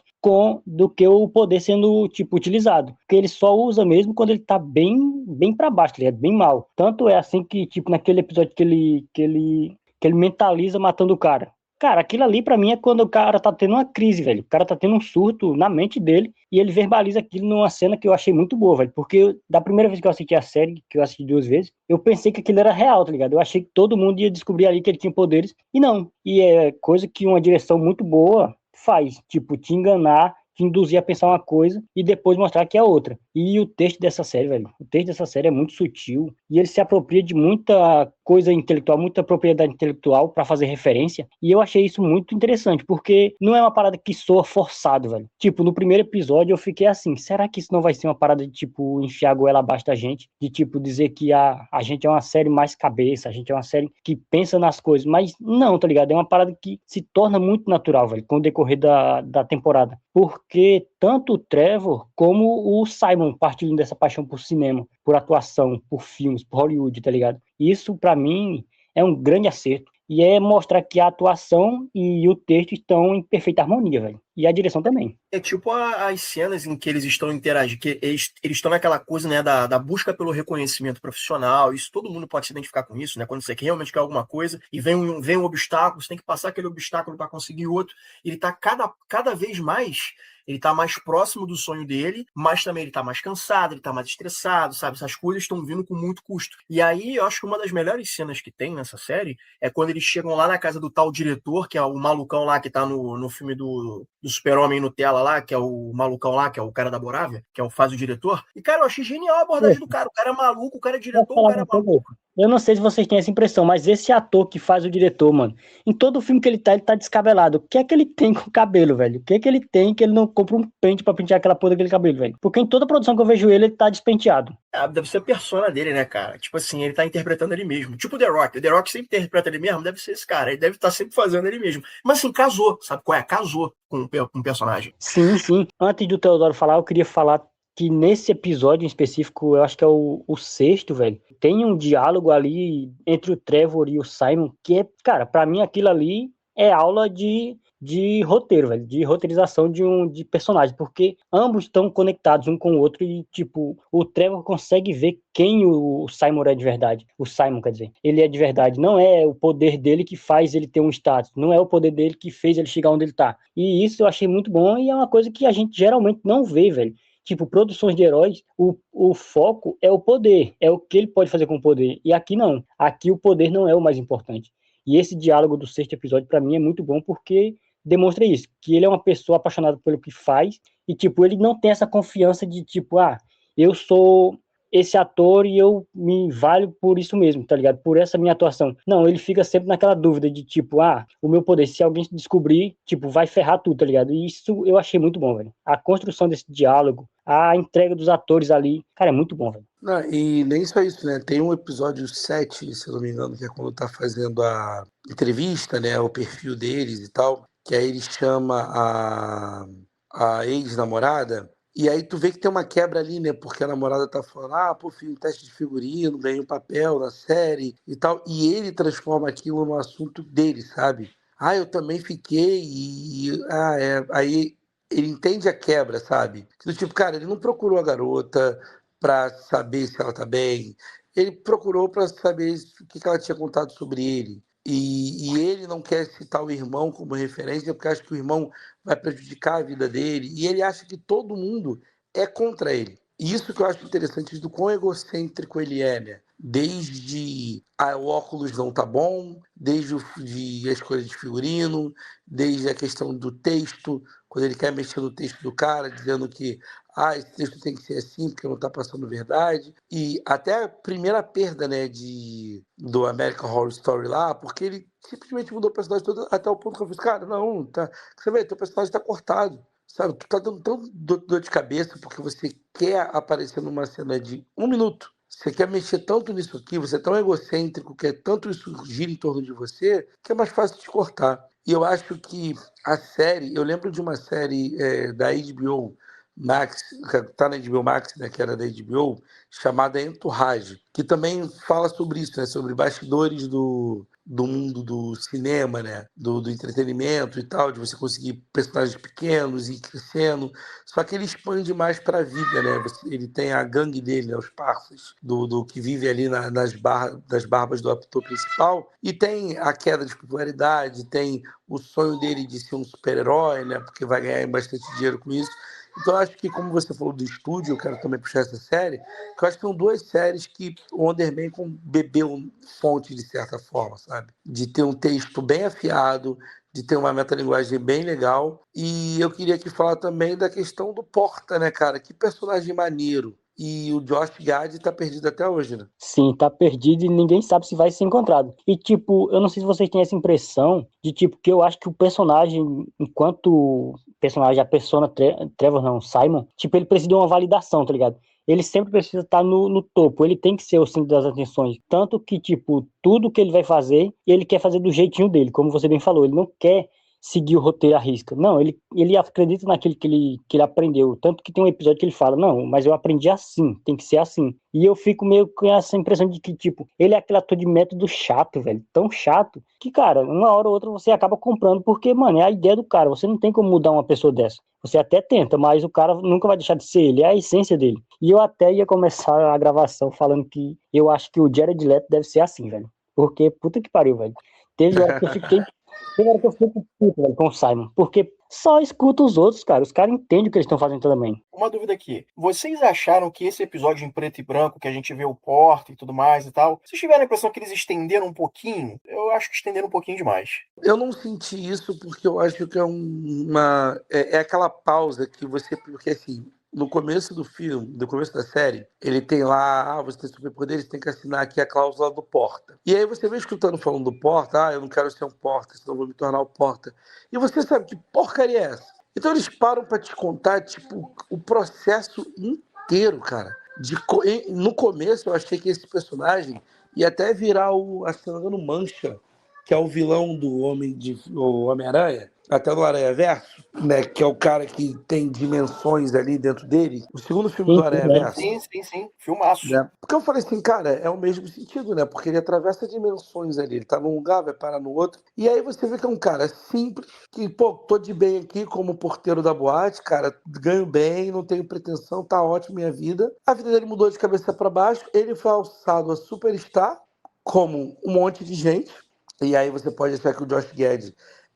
[SPEAKER 2] do que o poder sendo, tipo, utilizado. Porque ele só usa mesmo quando ele tá bem, bem pra baixo, ele é bem mal. Tanto é assim que, tipo, naquele episódio que ele mentaliza matando o cara. Cara, aquilo ali pra mim é quando o cara tá tendo uma crise, velho. O cara tá tendo um surto na mente dele e ele verbaliza aquilo numa cena que eu achei muito boa, velho. Porque da primeira vez que eu assisti a série, que eu assisti 2 vezes, eu pensei que aquilo era real, tá ligado? Eu achei que todo mundo ia descobrir ali que ele tinha poderes e não. E é coisa que uma direção muito boa faz, tipo, te enganar, te induzir a pensar uma coisa e depois mostrar que é outra. E o texto dessa série, velho, o texto dessa série é muito sutil, e ele se apropria de muita coisa intelectual, muita propriedade intelectual para fazer referência, e eu achei isso muito interessante, porque não é uma parada que soa forçado, velho. Tipo, no primeiro episódio eu fiquei assim, será que isso não vai ser uma parada de, tipo, enfiar a goela abaixo da gente? De, tipo, dizer que a gente é uma série mais cabeça, a gente é uma série que pensa nas coisas, mas não, tá ligado? É uma parada que se torna muito natural, velho, com o decorrer da temporada. Porque tanto o Trevor como o Simon partilham dessa paixão por cinema, por atuação, por filmes, por Hollywood, tá ligado? Isso, pra mim, é um grande acerto. E é mostrar que a atuação e o texto estão em perfeita harmonia, velho. E a direção também.
[SPEAKER 1] É tipo as cenas em que eles estão interagindo, que eles estão naquela coisa, né, da busca pelo reconhecimento profissional. Isso todo mundo pode se identificar com isso, né? Quando você realmente quer alguma coisa e vem um obstáculo, você tem que passar aquele obstáculo para conseguir outro. Ele tá cada vez mais. Ele tá mais próximo do sonho dele, mas também ele tá mais cansado, ele tá mais estressado, sabe? Essas coisas estão vindo com muito custo. E aí, eu acho que uma das melhores cenas que tem nessa série é quando eles chegam lá na casa do tal diretor, que é o malucão lá que tá no filme do Super-Homem Nutella lá, que é o malucão lá, que é o cara da Borávia, que é faz o diretor. E, cara, eu achei genial a abordagem do cara. O cara é maluco, o cara é
[SPEAKER 2] Vou
[SPEAKER 1] diretor, o
[SPEAKER 2] falar
[SPEAKER 1] cara é
[SPEAKER 2] uma coisa.
[SPEAKER 1] maluco.
[SPEAKER 2] Eu não sei se vocês têm essa impressão, mas esse ator que faz o diretor, mano, em todo filme que ele tá descabelado. O que é que ele tem com o cabelo, velho? O que é que ele tem que ele não compra um pente pra pentear aquela porra daquele cabelo, velho? Porque em toda produção que eu vejo ele tá despenteado.
[SPEAKER 1] Ah, deve ser a persona dele, né, cara? Tipo assim, ele tá interpretando ele mesmo. Tipo o The Rock. O The Rock sempre interpreta ele mesmo, deve ser esse cara. Ele deve estar sempre fazendo ele mesmo. Mas assim, casou, sabe qual é? Casou com o personagem.
[SPEAKER 2] Sim, sim. Antes do Teodoro falar, eu queria falar que nesse episódio em específico, eu acho que é o sexto, velho, tem um diálogo ali entre o Trevor e o Simon, que é, cara, pra mim aquilo ali é aula de roteiro, velho, de roteirização de personagem, porque ambos estão conectados um com o outro e, tipo, o Trevor consegue ver quem o Simon é de verdade. O Simon, quer dizer, ele é de verdade. Não é o poder dele que faz ele ter um status, não é o poder dele que fez ele chegar onde ele tá. E isso eu achei muito bom e é uma coisa que a gente geralmente não vê, velho. Tipo, produções de heróis, o foco é o poder, é o que ele pode fazer com o poder. E aqui não. Aqui o poder não é o mais importante. E esse diálogo do sexto episódio, pra mim, é muito bom porque demonstra isso, que ele é uma pessoa apaixonada pelo que faz e, tipo, ele não tem essa confiança de, tipo, eu sou esse ator e eu me valho por isso mesmo, tá ligado? Por essa minha atuação. Não, ele fica sempre naquela dúvida de, tipo, o meu poder, se alguém descobrir, tipo, vai ferrar tudo, tá ligado? E isso eu achei muito bom, velho. A construção desse diálogo, a entrega dos atores ali, cara, é muito bom, velho.
[SPEAKER 3] Não, e nem só isso, né? Tem um episódio 7, se eu não me engano, que é quando tá fazendo a entrevista, né? O perfil deles e tal, que aí ele chama a ex-namorada, e aí tu vê que tem uma quebra ali, né? Porque a namorada tá falando, pô, filho, teste de figurino, ganhei um papel na série e tal, e ele transforma aquilo no assunto dele, sabe? Eu também fiquei, aí ele entende a quebra, sabe? Do tipo, cara, ele não procurou a garota para saber se ela tá bem. Ele procurou para saber o que ela tinha contado sobre ele. E ele não quer citar o irmão como referência porque acha que o irmão vai prejudicar a vida dele. E ele acha que todo mundo é contra ele. E isso que eu acho interessante do quão egocêntrico ele é, né? Desde o óculos não tá bom, desde a escolha de figurino, desde a questão do texto, quando ele quer mexer no texto do cara, dizendo que esse texto tem que ser assim, porque não está passando verdade. E até a primeira perda, né, do American Horror Story lá, porque ele simplesmente mudou o personagem todo, até o ponto que eu falei, cara, não, tá. Você vê, teu personagem está cortado. Sabe, tu tá dando tão dor de cabeça porque você quer aparecer numa cena de 1 minuto. Você quer mexer tanto nisso aqui, você é tão egocêntrico, quer tanto isso gira em torno de você, que é mais fácil de cortar. E eu acho que a série, eu lembro de uma série da HBO Max, que tá na HBO Max, né, que era da HBO, chamada Entourage, que também fala sobre isso, né, sobre bastidores do mundo do cinema, né, do entretenimento e tal, de você conseguir personagens pequenos e ir crescendo. Só que ele expande mais para a vida, né? Ele tem a gangue dele, né, os parceiros, do que vive ali das barbas do ator principal, e tem a queda de popularidade, tem o sonho dele de ser um super-herói, né, porque vai ganhar bastante dinheiro com isso. Então, eu acho que, como você falou do estúdio, eu quero também puxar essa série, que eu acho que são duas séries que o Underman bebeu fonte, de certa forma, sabe? De ter um texto bem afiado, de ter uma metalinguagem bem legal. E eu queria aqui falar também da questão do Porta, né, cara? Que personagem maneiro. e o Josh Gad tá perdido até hoje, né?
[SPEAKER 2] Sim, tá perdido e ninguém sabe se vai ser encontrado. E, tipo, eu não sei se vocês têm essa impressão de, tipo, que eu acho que o personagem, enquanto personagem, a persona Trevor, não, Simon, tipo, ele precisa de uma validação, tá ligado? Ele sempre precisa estar no topo, ele tem que ser o centro das atenções. Tanto que, tipo, tudo que ele vai fazer, ele quer fazer do jeitinho dele, como você bem falou, ele não quer seguir o roteiro à risca. Não, ele acredita naquilo que ele aprendeu. Tanto que tem um episódio que ele fala, não, mas eu aprendi assim, tem que ser assim. E eu fico meio com essa impressão de que, tipo, ele é aquele ator de método chato, velho, tão chato, que, cara, uma hora ou outra você acaba comprando, porque, mano, é a ideia do cara, você não tem como mudar uma pessoa dessa. Você até tenta, mas o cara nunca vai deixar de ser ele, é a essência dele. E eu até ia começar a gravação falando que eu acho que o Jared Leto deve ser assim, velho. Porque, puta que pariu, velho. Teve hora que eu fiquei Tem hora que eu fico puto, velho, com o Simon, porque só escuta os outros, cara. Os caras entendem o que eles estão fazendo também.
[SPEAKER 1] Uma dúvida aqui. Vocês acharam que esse episódio em preto e branco, que a gente vê o Porta e tudo mais e tal, vocês tiveram a impressão que eles estenderam um pouquinho? Eu acho que estenderam um pouquinho demais.
[SPEAKER 3] Eu não senti isso porque eu acho que é aquela pausa que você. Porque assim, no começo do filme, no começo da série, ele tem lá, você tem superpoderes, tem que assinar aqui a cláusula do Porta. E aí você vem escutando falando do Porta, eu não quero ser um Porta, senão eu vou me tornar o Porta. E você sabe que porcaria é essa? Então eles param pra te contar, tipo, o processo inteiro, cara. No começo eu achei que esse personagem ia até virar se não me engano, Mancha, que é o vilão do o Homem-Aranha, até no Aranha-Verso, né? Que é o cara que tem dimensões ali dentro dele. O segundo filme do
[SPEAKER 2] Sim, sim, é.
[SPEAKER 3] Aranha-Verso,
[SPEAKER 1] Sim, sim, sim. Filmaço.
[SPEAKER 3] né? Porque eu falei assim, cara, é o mesmo sentido, né? Porque ele atravessa dimensões ali. Ele tá num lugar, vai parar no outro. E aí você vê que é um cara simples, que, pô, tô de bem aqui como porteiro da boate, cara, ganho bem, não tenho pretensão, tá ótimo minha vida. A vida dele mudou de cabeça para baixo, ele foi alçado a superstar, como um monte de gente. E aí você pode achar que o Josh Gad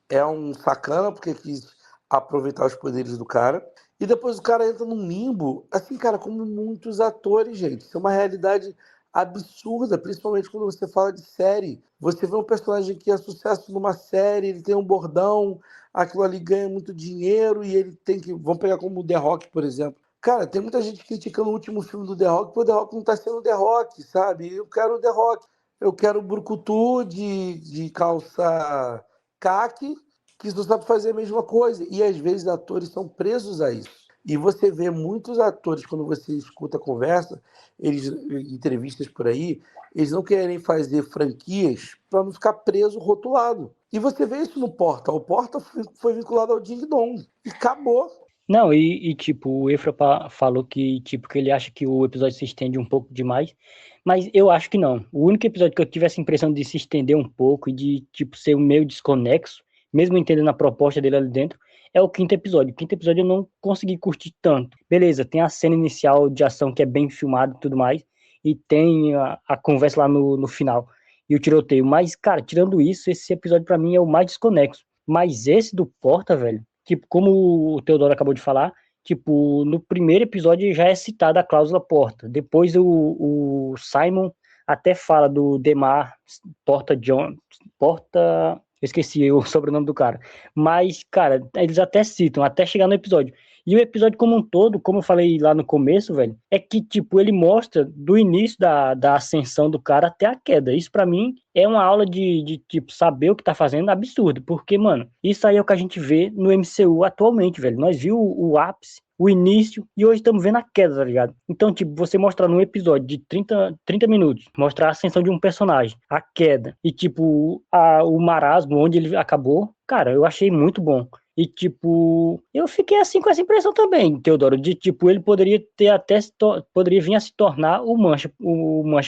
[SPEAKER 3] é um sacana, porque quis aproveitar os poderes do cara. E depois o cara entra num limbo, assim, cara, como muitos atores, gente. Isso é uma realidade absurda, principalmente quando você fala de série. Você vê um personagem que é sucesso numa série, ele tem um bordão, aquilo ali ganha muito dinheiro e ele tem que. Vamos pegar como o The Rock, por exemplo. Cara, tem muita gente criticando o último filme do The Rock, porque o The Rock não tá sendo The Rock, sabe? Eu quero o The Rock. Eu quero brucutu de calça caque, que não sabe fazer a mesma coisa. E às vezes atores são presos a isso. E você vê muitos atores, quando você escuta a conversa, eles, entrevistas por aí, eles não querem fazer franquias para não ficar preso, rotulado. E você vê isso no Porta. O Porta foi vinculado ao Ding Dong. E acabou.
[SPEAKER 2] Não, tipo, o Efra falou que, tipo, que ele acha que o episódio se estende um pouco demais, mas eu acho que não. O único episódio que eu tive essa impressão de se estender um pouco e de, tipo, ser meio desconexo, mesmo entendendo a proposta dele ali dentro, é o quinto episódio. O quinto episódio eu não consegui curtir tanto. Beleza, tem a cena inicial de ação que é bem filmada e tudo mais, e tem a conversa lá no final, e o tiroteio. Mas, cara, tirando isso, esse episódio pra mim é o mais desconexo. Mas esse do Porta, velho, tipo, como o Teodoro acabou de falar, tipo, no primeiro episódio já é citada a cláusula Porta. Depois o Simon até fala do Demar Porta John, Porta, eu esqueci o sobrenome do cara. Mas, cara, eles até citam, até chegar no episódio. E o episódio como um todo, como eu falei lá no começo, velho, é que, tipo, ele mostra do início da ascensão do cara até a queda. Isso pra mim é uma aula tipo, saber o que tá fazendo absurdo. Porque, mano, isso aí é o que a gente vê no MCU atualmente, velho. Nós vimos o ápice, o início, e hoje estamos vendo a queda, tá ligado? Então, tipo, você mostrar num episódio de 30 minutos, mostrar a ascensão de um personagem, a queda, e, tipo, o marasmo, onde ele acabou, cara, eu achei muito bom. E, tipo, eu fiquei assim com essa impressão também, Teodoro, de, tipo, ele poderia ter até, poderia vir a se tornar o Mancha,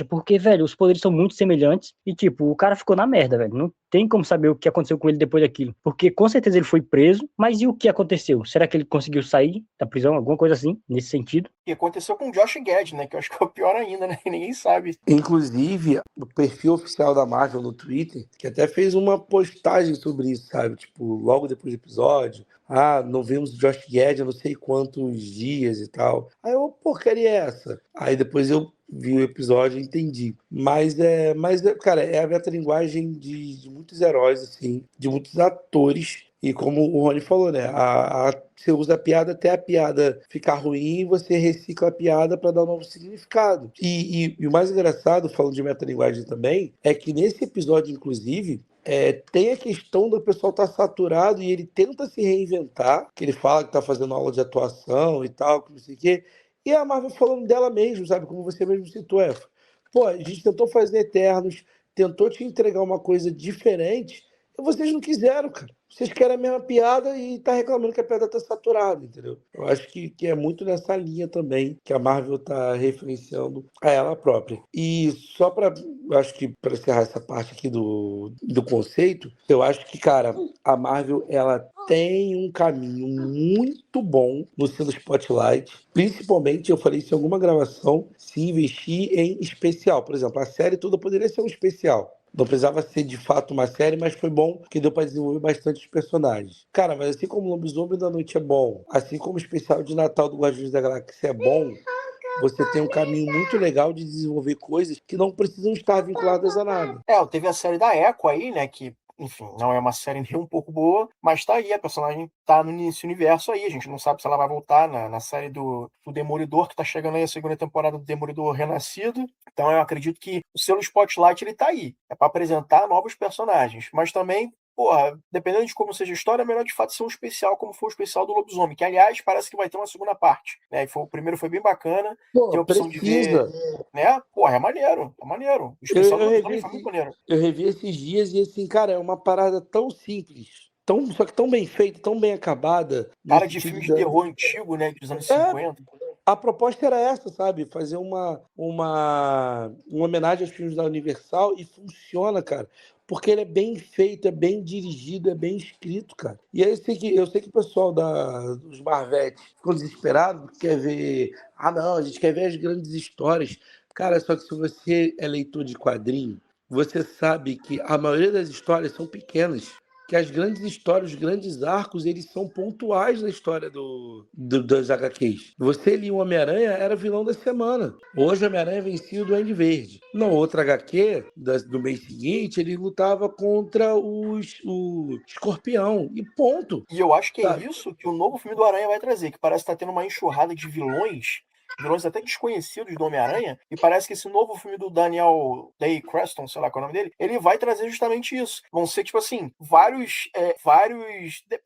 [SPEAKER 2] porque, velho, os poderes são muito semelhantes e, tipo, o cara ficou na merda, velho, não tem como saber o que aconteceu com ele depois daquilo, porque com certeza ele foi preso, mas e o que aconteceu? Será que ele conseguiu sair da prisão, alguma coisa assim, nesse sentido?
[SPEAKER 1] E aconteceu com o Josh Gad, né? Que eu acho que é o pior ainda, né? Ninguém sabe.
[SPEAKER 3] Inclusive, o perfil oficial da Marvel no Twitter, que até fez uma postagem sobre isso, sabe? Tipo, logo depois do episódio. Ah, não vimos o Josh Gad há não sei quantos dias e tal. Aí eu, porcaria é essa? Aí depois eu vi o episódio e entendi. Mas, cara, é a metalinguagem de muitos heróis, assim, de muitos atores. E como o Rony falou, né? Você usa a piada até a piada ficar ruim e você recicla a piada para dar um novo significado. E o mais engraçado, falando de metalinguagem também, é que nesse episódio, inclusive, tem a questão do pessoal estar saturado e ele tenta se reinventar, que ele fala que está fazendo aula de atuação e tal, que não sei o quê. E a Marvel falando dela mesmo, sabe? Como você mesmo citou, Efa. Pô, a gente tentou fazer Eternos, tentou te entregar uma coisa diferente e vocês não quiseram, cara. Vocês querem a mesma piada e tá reclamando que a piada tá saturada, entendeu? Eu acho que é muito nessa linha também que a Marvel tá referenciando a ela própria. E só para, acho que para encerrar essa parte aqui do conceito, eu acho que, cara, a Marvel, ela tem um caminho muito bom no selo Spotlight. Principalmente, eu falei isso em alguma gravação, se investir em especial. Por exemplo, a série toda poderia ser um especial. Não precisava ser de fato uma série, mas foi bom que deu para desenvolver bastante os personagens. Cara, mas assim como o Lobisomem da Noite é bom, assim como o especial de Natal do Guardiões da Galáxia é bom, você tem um caminho muito legal de desenvolver coisas que não precisam estar vinculadas a nada.
[SPEAKER 1] Teve a série da Echo aí, né, que, enfim, não é uma série nem um pouco boa, mas tá aí, a personagem tá nesse universo aí, a gente não sabe se ela vai voltar na série do Demolidor, que tá chegando aí a segunda temporada do Demolidor Renascido, então eu acredito que o selo Spotlight, ele tá aí, é para apresentar novos personagens, mas também, porra, dependendo de como seja a história, é melhor de fato ser um especial, como foi o especial do Lobisomem, que aliás parece que vai ter uma segunda parte, né? O primeiro foi bem bacana, tem
[SPEAKER 3] Pô,
[SPEAKER 1] a opção de ver,
[SPEAKER 3] precisa.
[SPEAKER 1] né? Porra, é maneiro, é maneiro. O
[SPEAKER 3] Eu,
[SPEAKER 1] especial do
[SPEAKER 3] eu
[SPEAKER 1] Lobisomem
[SPEAKER 3] revi
[SPEAKER 1] foi muito
[SPEAKER 3] esse-
[SPEAKER 1] maneiro.
[SPEAKER 3] eu revi esses dias e assim, cara, é uma parada tão simples, só que tão bem feita, tão bem acabada, no
[SPEAKER 1] Cara de
[SPEAKER 3] sentido
[SPEAKER 1] filme de terror antigo, né? Dos anos
[SPEAKER 3] É,
[SPEAKER 1] 50.
[SPEAKER 3] a proposta era essa, sabe? Fazer uma homenagem aos filmes da Universal e funciona, cara. Porque ele é bem feito, é bem dirigido, é bem escrito, cara. E aí eu sei que o pessoal dos Marvetes ficou desesperado porque quer ver. Ah, não, a gente quer ver as grandes histórias. Cara, só que se você é leitor de quadrinho, você sabe que a maioria das histórias são pequenas, que as grandes histórias, os grandes arcos, eles são pontuais na história das HQs. Você lia o Homem-Aranha, era vilão da semana. Hoje o Homem-Aranha vencia o Duende Verde. Na outra HQ, do mês seguinte, ele lutava contra o Escorpião. E ponto.
[SPEAKER 1] E eu acho que é
[SPEAKER 3] Sabe?
[SPEAKER 1] isso que o novo filme do Aranha vai trazer, que parece que tá tendo uma enxurrada de vilões até desconhecidos do Homem-Aranha, e parece que esse novo filme do Daniel Day Creston, sei lá qual é o nome dele, ele vai trazer justamente isso. Vão ser, tipo assim, vários.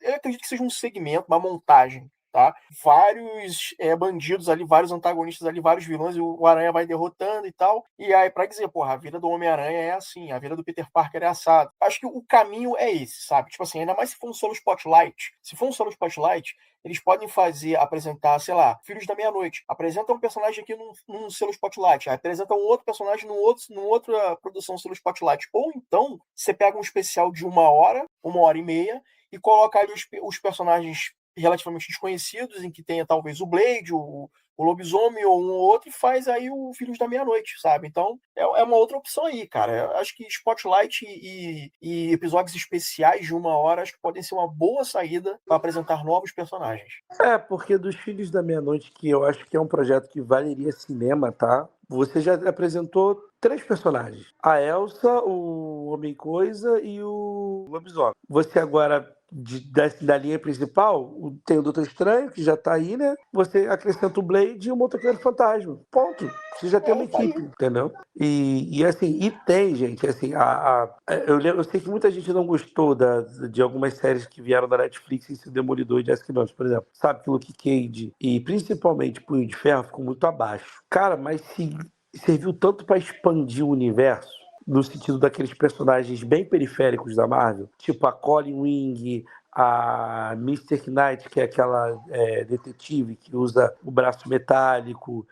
[SPEAKER 1] Eu acredito que seja um segmento, uma montagem. Tá? Vários bandidos ali, vários antagonistas ali, vários vilões, e o Aranha vai derrotando e tal. E aí, pra dizer, porra, a vida do Homem-Aranha é assim, a vida do Peter Parker é assado. Acho que o caminho é esse, sabe? Tipo assim, ainda mais se for um solo Spotlight. Se for um solo Spotlight, eles podem apresentar, sei lá, Filhos da Meia-Noite. Apresenta um personagem aqui num selo Spotlight. Apresenta um outro personagem numa outra produção selo Spotlight. Ou então, você pega um especial de 1 hora e meia, e coloca ali os personagens relativamente desconhecidos, em que tenha talvez o Blade, o Lobisomem ou um ou outro, e faz aí o Filhos da Meia-Noite, sabe? Então, é uma outra opção aí, cara. Eu acho que Spotlight e episódios especiais de 1 hora, acho que podem ser uma boa saída para apresentar novos personagens.
[SPEAKER 3] Porque dos Filhos da Meia-Noite, que eu acho que é um projeto que valeria cinema, tá? Você já apresentou 3 personagens. A Elsa, o Homem-Coisa e o Lobisomem. Você agora, da linha principal, tem o Doutor Estranho, que já tá aí, né? Você acrescenta o Blade e o Motoqueiro Fantasma. Ponto. Você já tem uma
[SPEAKER 1] Tá aí.
[SPEAKER 3] equipe, entendeu? E assim, e tem, gente, assim, eu sei que muita gente não gostou de algumas séries que vieram da Netflix, esse Demolidor e Jessica Jones, por exemplo. Sabe que Luke Cage e principalmente Punho de Ferro ficou muito abaixo. Cara, mas se serviu tanto para expandir o universo, no sentido daqueles personagens bem periféricos da Marvel, tipo a Colleen Wing, a Mr. Knight, que é aquela detetive que usa o braço metálico.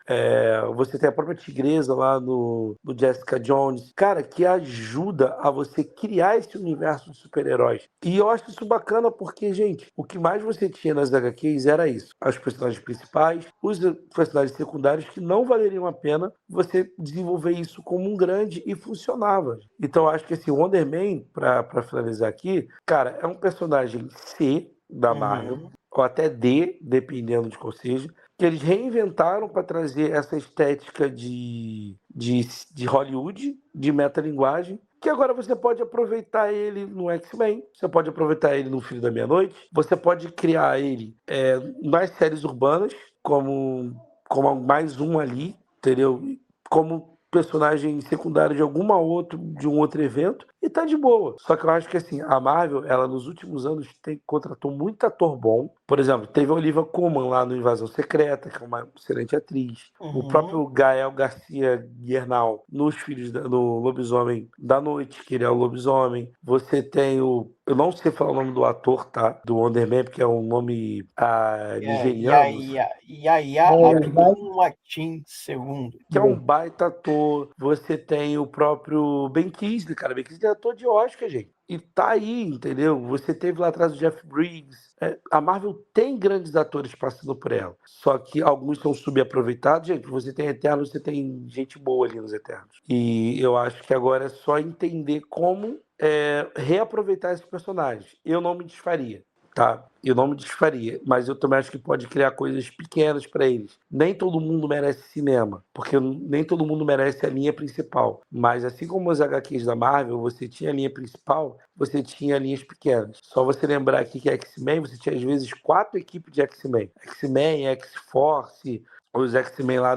[SPEAKER 3] Você tem a própria Tigresa lá no Jessica Jones. Cara, que ajuda a você criar esse universo de super-heróis. E eu acho isso bacana porque, gente, o que mais você tinha nas HQs era isso. Os personagens principais, os personagens secundários que não valeriam a pena você desenvolver isso como um grande e funcionava. Então, eu acho que esse Wonder Man, pra finalizar aqui, cara, é um personagem C da Marvel, ou até D, dependendo de qual seja, que eles reinventaram para trazer essa estética de Hollywood, de metalinguagem, que agora você pode aproveitar ele no X-Men, você pode aproveitar ele no Filho da Meia-Noite, você pode criar ele nas séries urbanas, como mais um ali, entendeu? Como personagem secundário de um outro evento, e tá de boa. Só que eu acho que assim, a Marvel, ela nos últimos anos contratou muito ator bom. Por exemplo, teve a Olivia Colman lá no Invasão Secreta, que é uma excelente atriz. O próprio Gael Garcia Bernal no Lobisomem da Noite, que ele é o lobisomem. Você tem eu não sei falar o nome do ator, tá? Do Wonder Man, porque é um nome nigeriano.
[SPEAKER 4] Yaya Abdul-Mateen II.
[SPEAKER 3] Que é um baita ator. Você tem o próprio Ben Kingsley, cara. Ben Kingsley é ator de Oscar, gente. E tá aí, entendeu? Você teve lá atrás o Jeff Bridges. A Marvel tem grandes atores passando por ela. Só que alguns são subaproveitados. Gente, você tem Eternos, você tem gente boa ali nos Eternos. E eu acho que agora é só entender como reaproveitar esses personagens. Eu não me desfaria. Tá, eu não me desfaria, mas eu também acho que pode criar coisas pequenas para eles. Nem todo mundo merece cinema, porque nem todo mundo merece a linha principal. Mas assim como os HQs da Marvel, você tinha a linha principal, você tinha linhas pequenas. Só você lembrar aqui que X-Men, você tinha às vezes 4 equipes de X-Men. X-Men, X-Force, os X-Men lá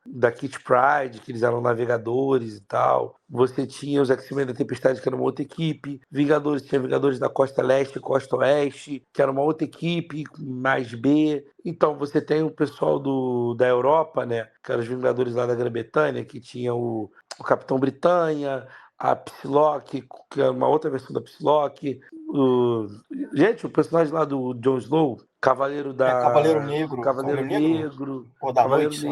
[SPEAKER 3] da Kitty Pryde, que eles eram navegadores e tal. Você tinha os X-Men da Tempestade, que era uma outra equipe. Vingadores, tinha Vingadores da Costa Leste e Costa Oeste, que era uma outra equipe, mais B. Então você tem o pessoal da Europa, né? Que eram os Vingadores lá da Grã-Bretanha, que tinha o Capitão Britânia, a Psylocke, que é uma outra versão da Psylocke. Gente, o personagem lá do Jon Snow,
[SPEAKER 4] Cavaleiro Negro.
[SPEAKER 3] Cavaleiro Negro,
[SPEAKER 4] Ou da Noite,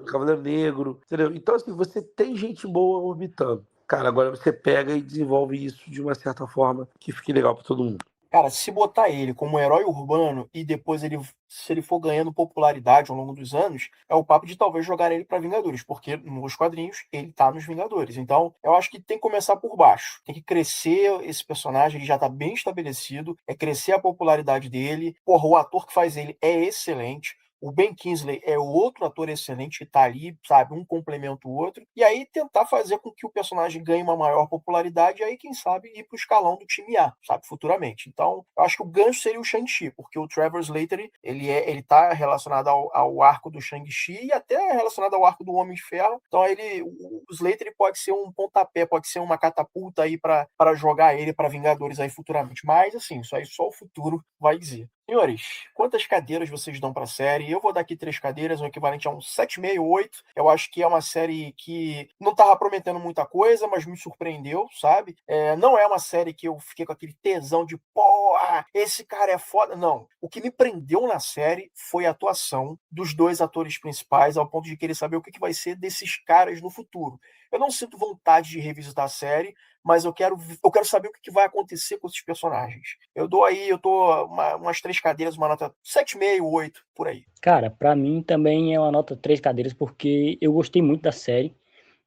[SPEAKER 3] Cavaleiro Negro, entendeu? Então, assim, você tem gente boa orbitando. Cara, agora você pega e desenvolve isso de uma certa forma que fique legal para todo mundo.
[SPEAKER 4] Cara, se botar ele como herói urbano e depois se ele for ganhando popularidade ao longo dos anos, é o papo de talvez jogar ele para Vingadores, porque nos quadrinhos ele tá nos Vingadores. Então, eu acho que tem que começar por baixo. Tem que crescer esse personagem, ele já tá bem estabelecido, crescer a popularidade dele. Porra, o ator que faz ele é excelente. O Ben Kingsley é outro ator excelente que tá ali, sabe? Um complementa o outro. E aí tentar fazer com que o personagem ganhe uma maior popularidade e aí, quem sabe, ir pro escalão do time A, sabe? Futuramente. Então, eu acho que o gancho seria o Shang-Chi, porque o Trevor Slattery, ele tá relacionado ao arco do Shang-Chi e até relacionado ao arco do Homem de Ferro. Então, o Slattery pode ser um pontapé, pode ser uma catapulta aí para jogar ele para Vingadores aí futuramente. Mas, assim, isso aí só o futuro vai dizer. Senhores, quantas cadeiras vocês dão para a série? Eu vou dar aqui 3 cadeiras, o equivalente a um 7,5, 8. Eu acho que é uma série que não estava prometendo muita coisa, mas me surpreendeu, sabe? Não é uma série que eu fiquei com aquele tesão de, porra, esse cara é foda. Não. O que me prendeu na série foi a atuação dos 2 atores principais, ao ponto de querer saber o que vai ser desses caras no futuro. Eu não sinto vontade de revisitar a série, mas eu quero saber o que vai acontecer com esses personagens. Eu tô umas 3 cadeiras, uma nota 7,5, 8, por aí.
[SPEAKER 2] Cara, pra mim também é uma nota 3 cadeiras, porque eu gostei muito da série,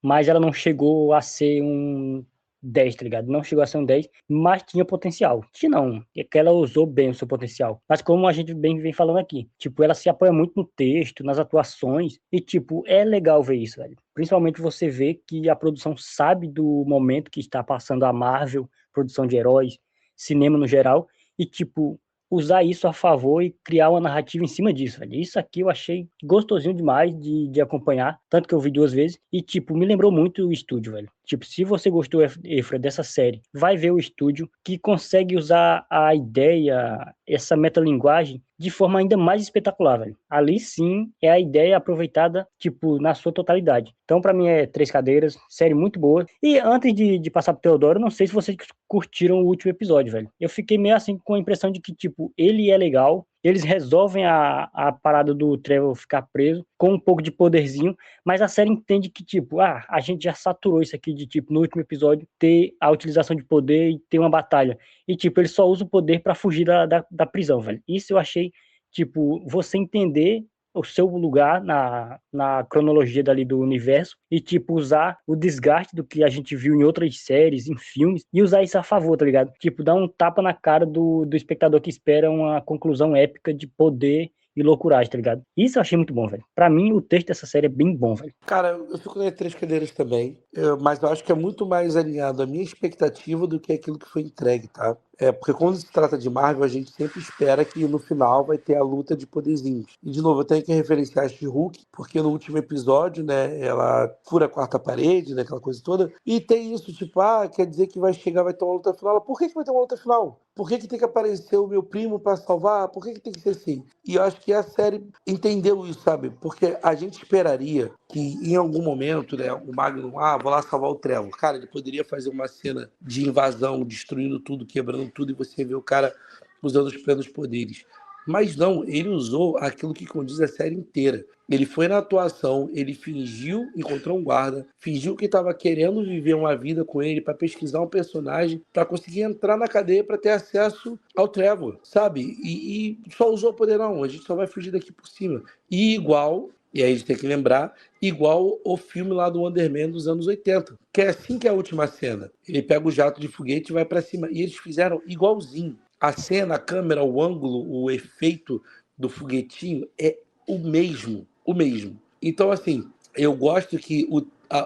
[SPEAKER 2] mas ela não chegou a ser um 10, tá ligado? Não chegou a ser um 10, mas tinha potencial. Tinha não, é que ela usou bem o seu potencial. Mas como a gente bem vem falando aqui, tipo, ela se apoia muito no texto, nas atuações, e tipo, é legal ver isso, velho. Principalmente você vê que a produção sabe do momento que está passando a Marvel, produção de heróis, cinema no geral, e tipo, usar isso a favor e criar uma narrativa em cima disso, velho. Isso aqui eu achei gostosinho demais de acompanhar, tanto que eu vi 2 vezes, e, tipo, me lembrou muito o estúdio, velho. Tipo, se você gostou, Efra, dessa série, vai ver o estúdio que consegue usar a ideia, essa metalinguagem, de forma ainda mais espetacular, velho. Ali sim é a ideia aproveitada, tipo, na sua totalidade. Então, pra mim, é 3 cadeiras, série muito boa. E antes de passar pro Teodoro, não sei se vocês curtiram o último episódio, velho. Eu fiquei meio assim com a impressão de que, tipo, ele é legal, eles resolvem a parada do Trevor ficar preso com um pouco de poderzinho, mas a série entende que, tipo, a gente já saturou isso aqui de, tipo, no último episódio, ter a utilização de poder e ter uma batalha. E, tipo, ele só usa o poder pra fugir da prisão, velho. Isso eu achei, tipo, você entender o seu lugar na cronologia dali do universo e, tipo, usar o desgaste do que a gente viu em outras séries, em filmes, e usar isso a favor, tá ligado? Tipo, dar um tapa na cara do espectador que espera uma conclusão épica de poder e loucuragem, tá ligado? Isso eu achei muito bom, velho. Pra mim, o texto dessa série é bem bom, velho.
[SPEAKER 3] Cara, eu fico nas três cadeiras também, mas eu acho que é muito mais alinhado à minha expectativa do que aquilo que foi entregue, tá? Porque quando se trata de Marvel, a gente sempre espera que no final vai ter a luta de poderzinhos. E, de novo, eu tenho que referenciar a She-Hulk, porque no último episódio, né, ela fura a quarta parede, né, aquela coisa toda, e tem isso, tipo, quer dizer que vai chegar, vai ter uma luta final. Por que vai ter uma luta final? Por que tem que aparecer o meu primo pra salvar? Por que tem que ser assim? E eu acho que a série entendeu isso, sabe? Porque a gente esperaria que em algum momento, né, o Magnum, vou lá salvar o Trevor. Cara, ele poderia fazer uma cena de invasão, destruindo tudo, quebrando tudo, e você vê o cara usando os plenos poderes. Mas não, ele usou aquilo que condiz a série inteira. Ele foi na atuação, ele fingiu, encontrou um guarda, fingiu que estava querendo viver uma vida com ele para pesquisar um personagem, para conseguir entrar na cadeia para ter acesso ao Trevor, sabe? E só usou o poder não, a gente só vai fugir daqui por cima. E igual, e aí a gente tem que lembrar, igual o filme lá do Wonder Man dos anos 80, que é assim que é a última cena. Ele pega o jato de foguete e vai para cima. E eles fizeram igualzinho. A cena, a câmera, o ângulo, o efeito do foguetinho é o mesmo. O mesmo. Então, assim, eu gosto que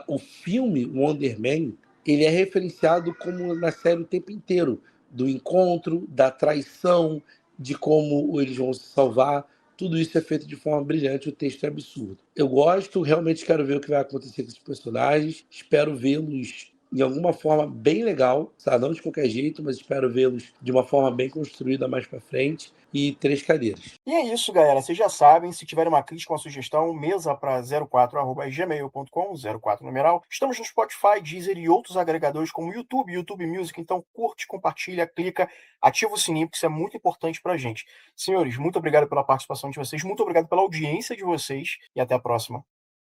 [SPEAKER 3] o filme Wonder Man, ele é referenciado como na série o tempo inteiro. Do encontro, da traição, de como eles vão se salvar. Tudo isso é feito de forma brilhante, o texto é absurdo. Eu gosto, realmente quero ver o que vai acontecer com esses personagens. Espero vê-los de alguma forma bem legal, sabe? Não de qualquer jeito, mas espero vê-los de uma forma bem construída mais pra frente. E três cadeiras.
[SPEAKER 4] E é isso, galera. Vocês já sabem, se tiver uma crítica, uma sugestão, mesa para 04@gmail.com, 04 numeral. Estamos no Spotify, Deezer e outros agregadores como YouTube, YouTube Music. Então curte, compartilha, clica, ativa o sininho, porque isso é muito importante pra gente. Senhores, muito obrigado pela participação de vocês, muito obrigado pela audiência de vocês e até a próxima.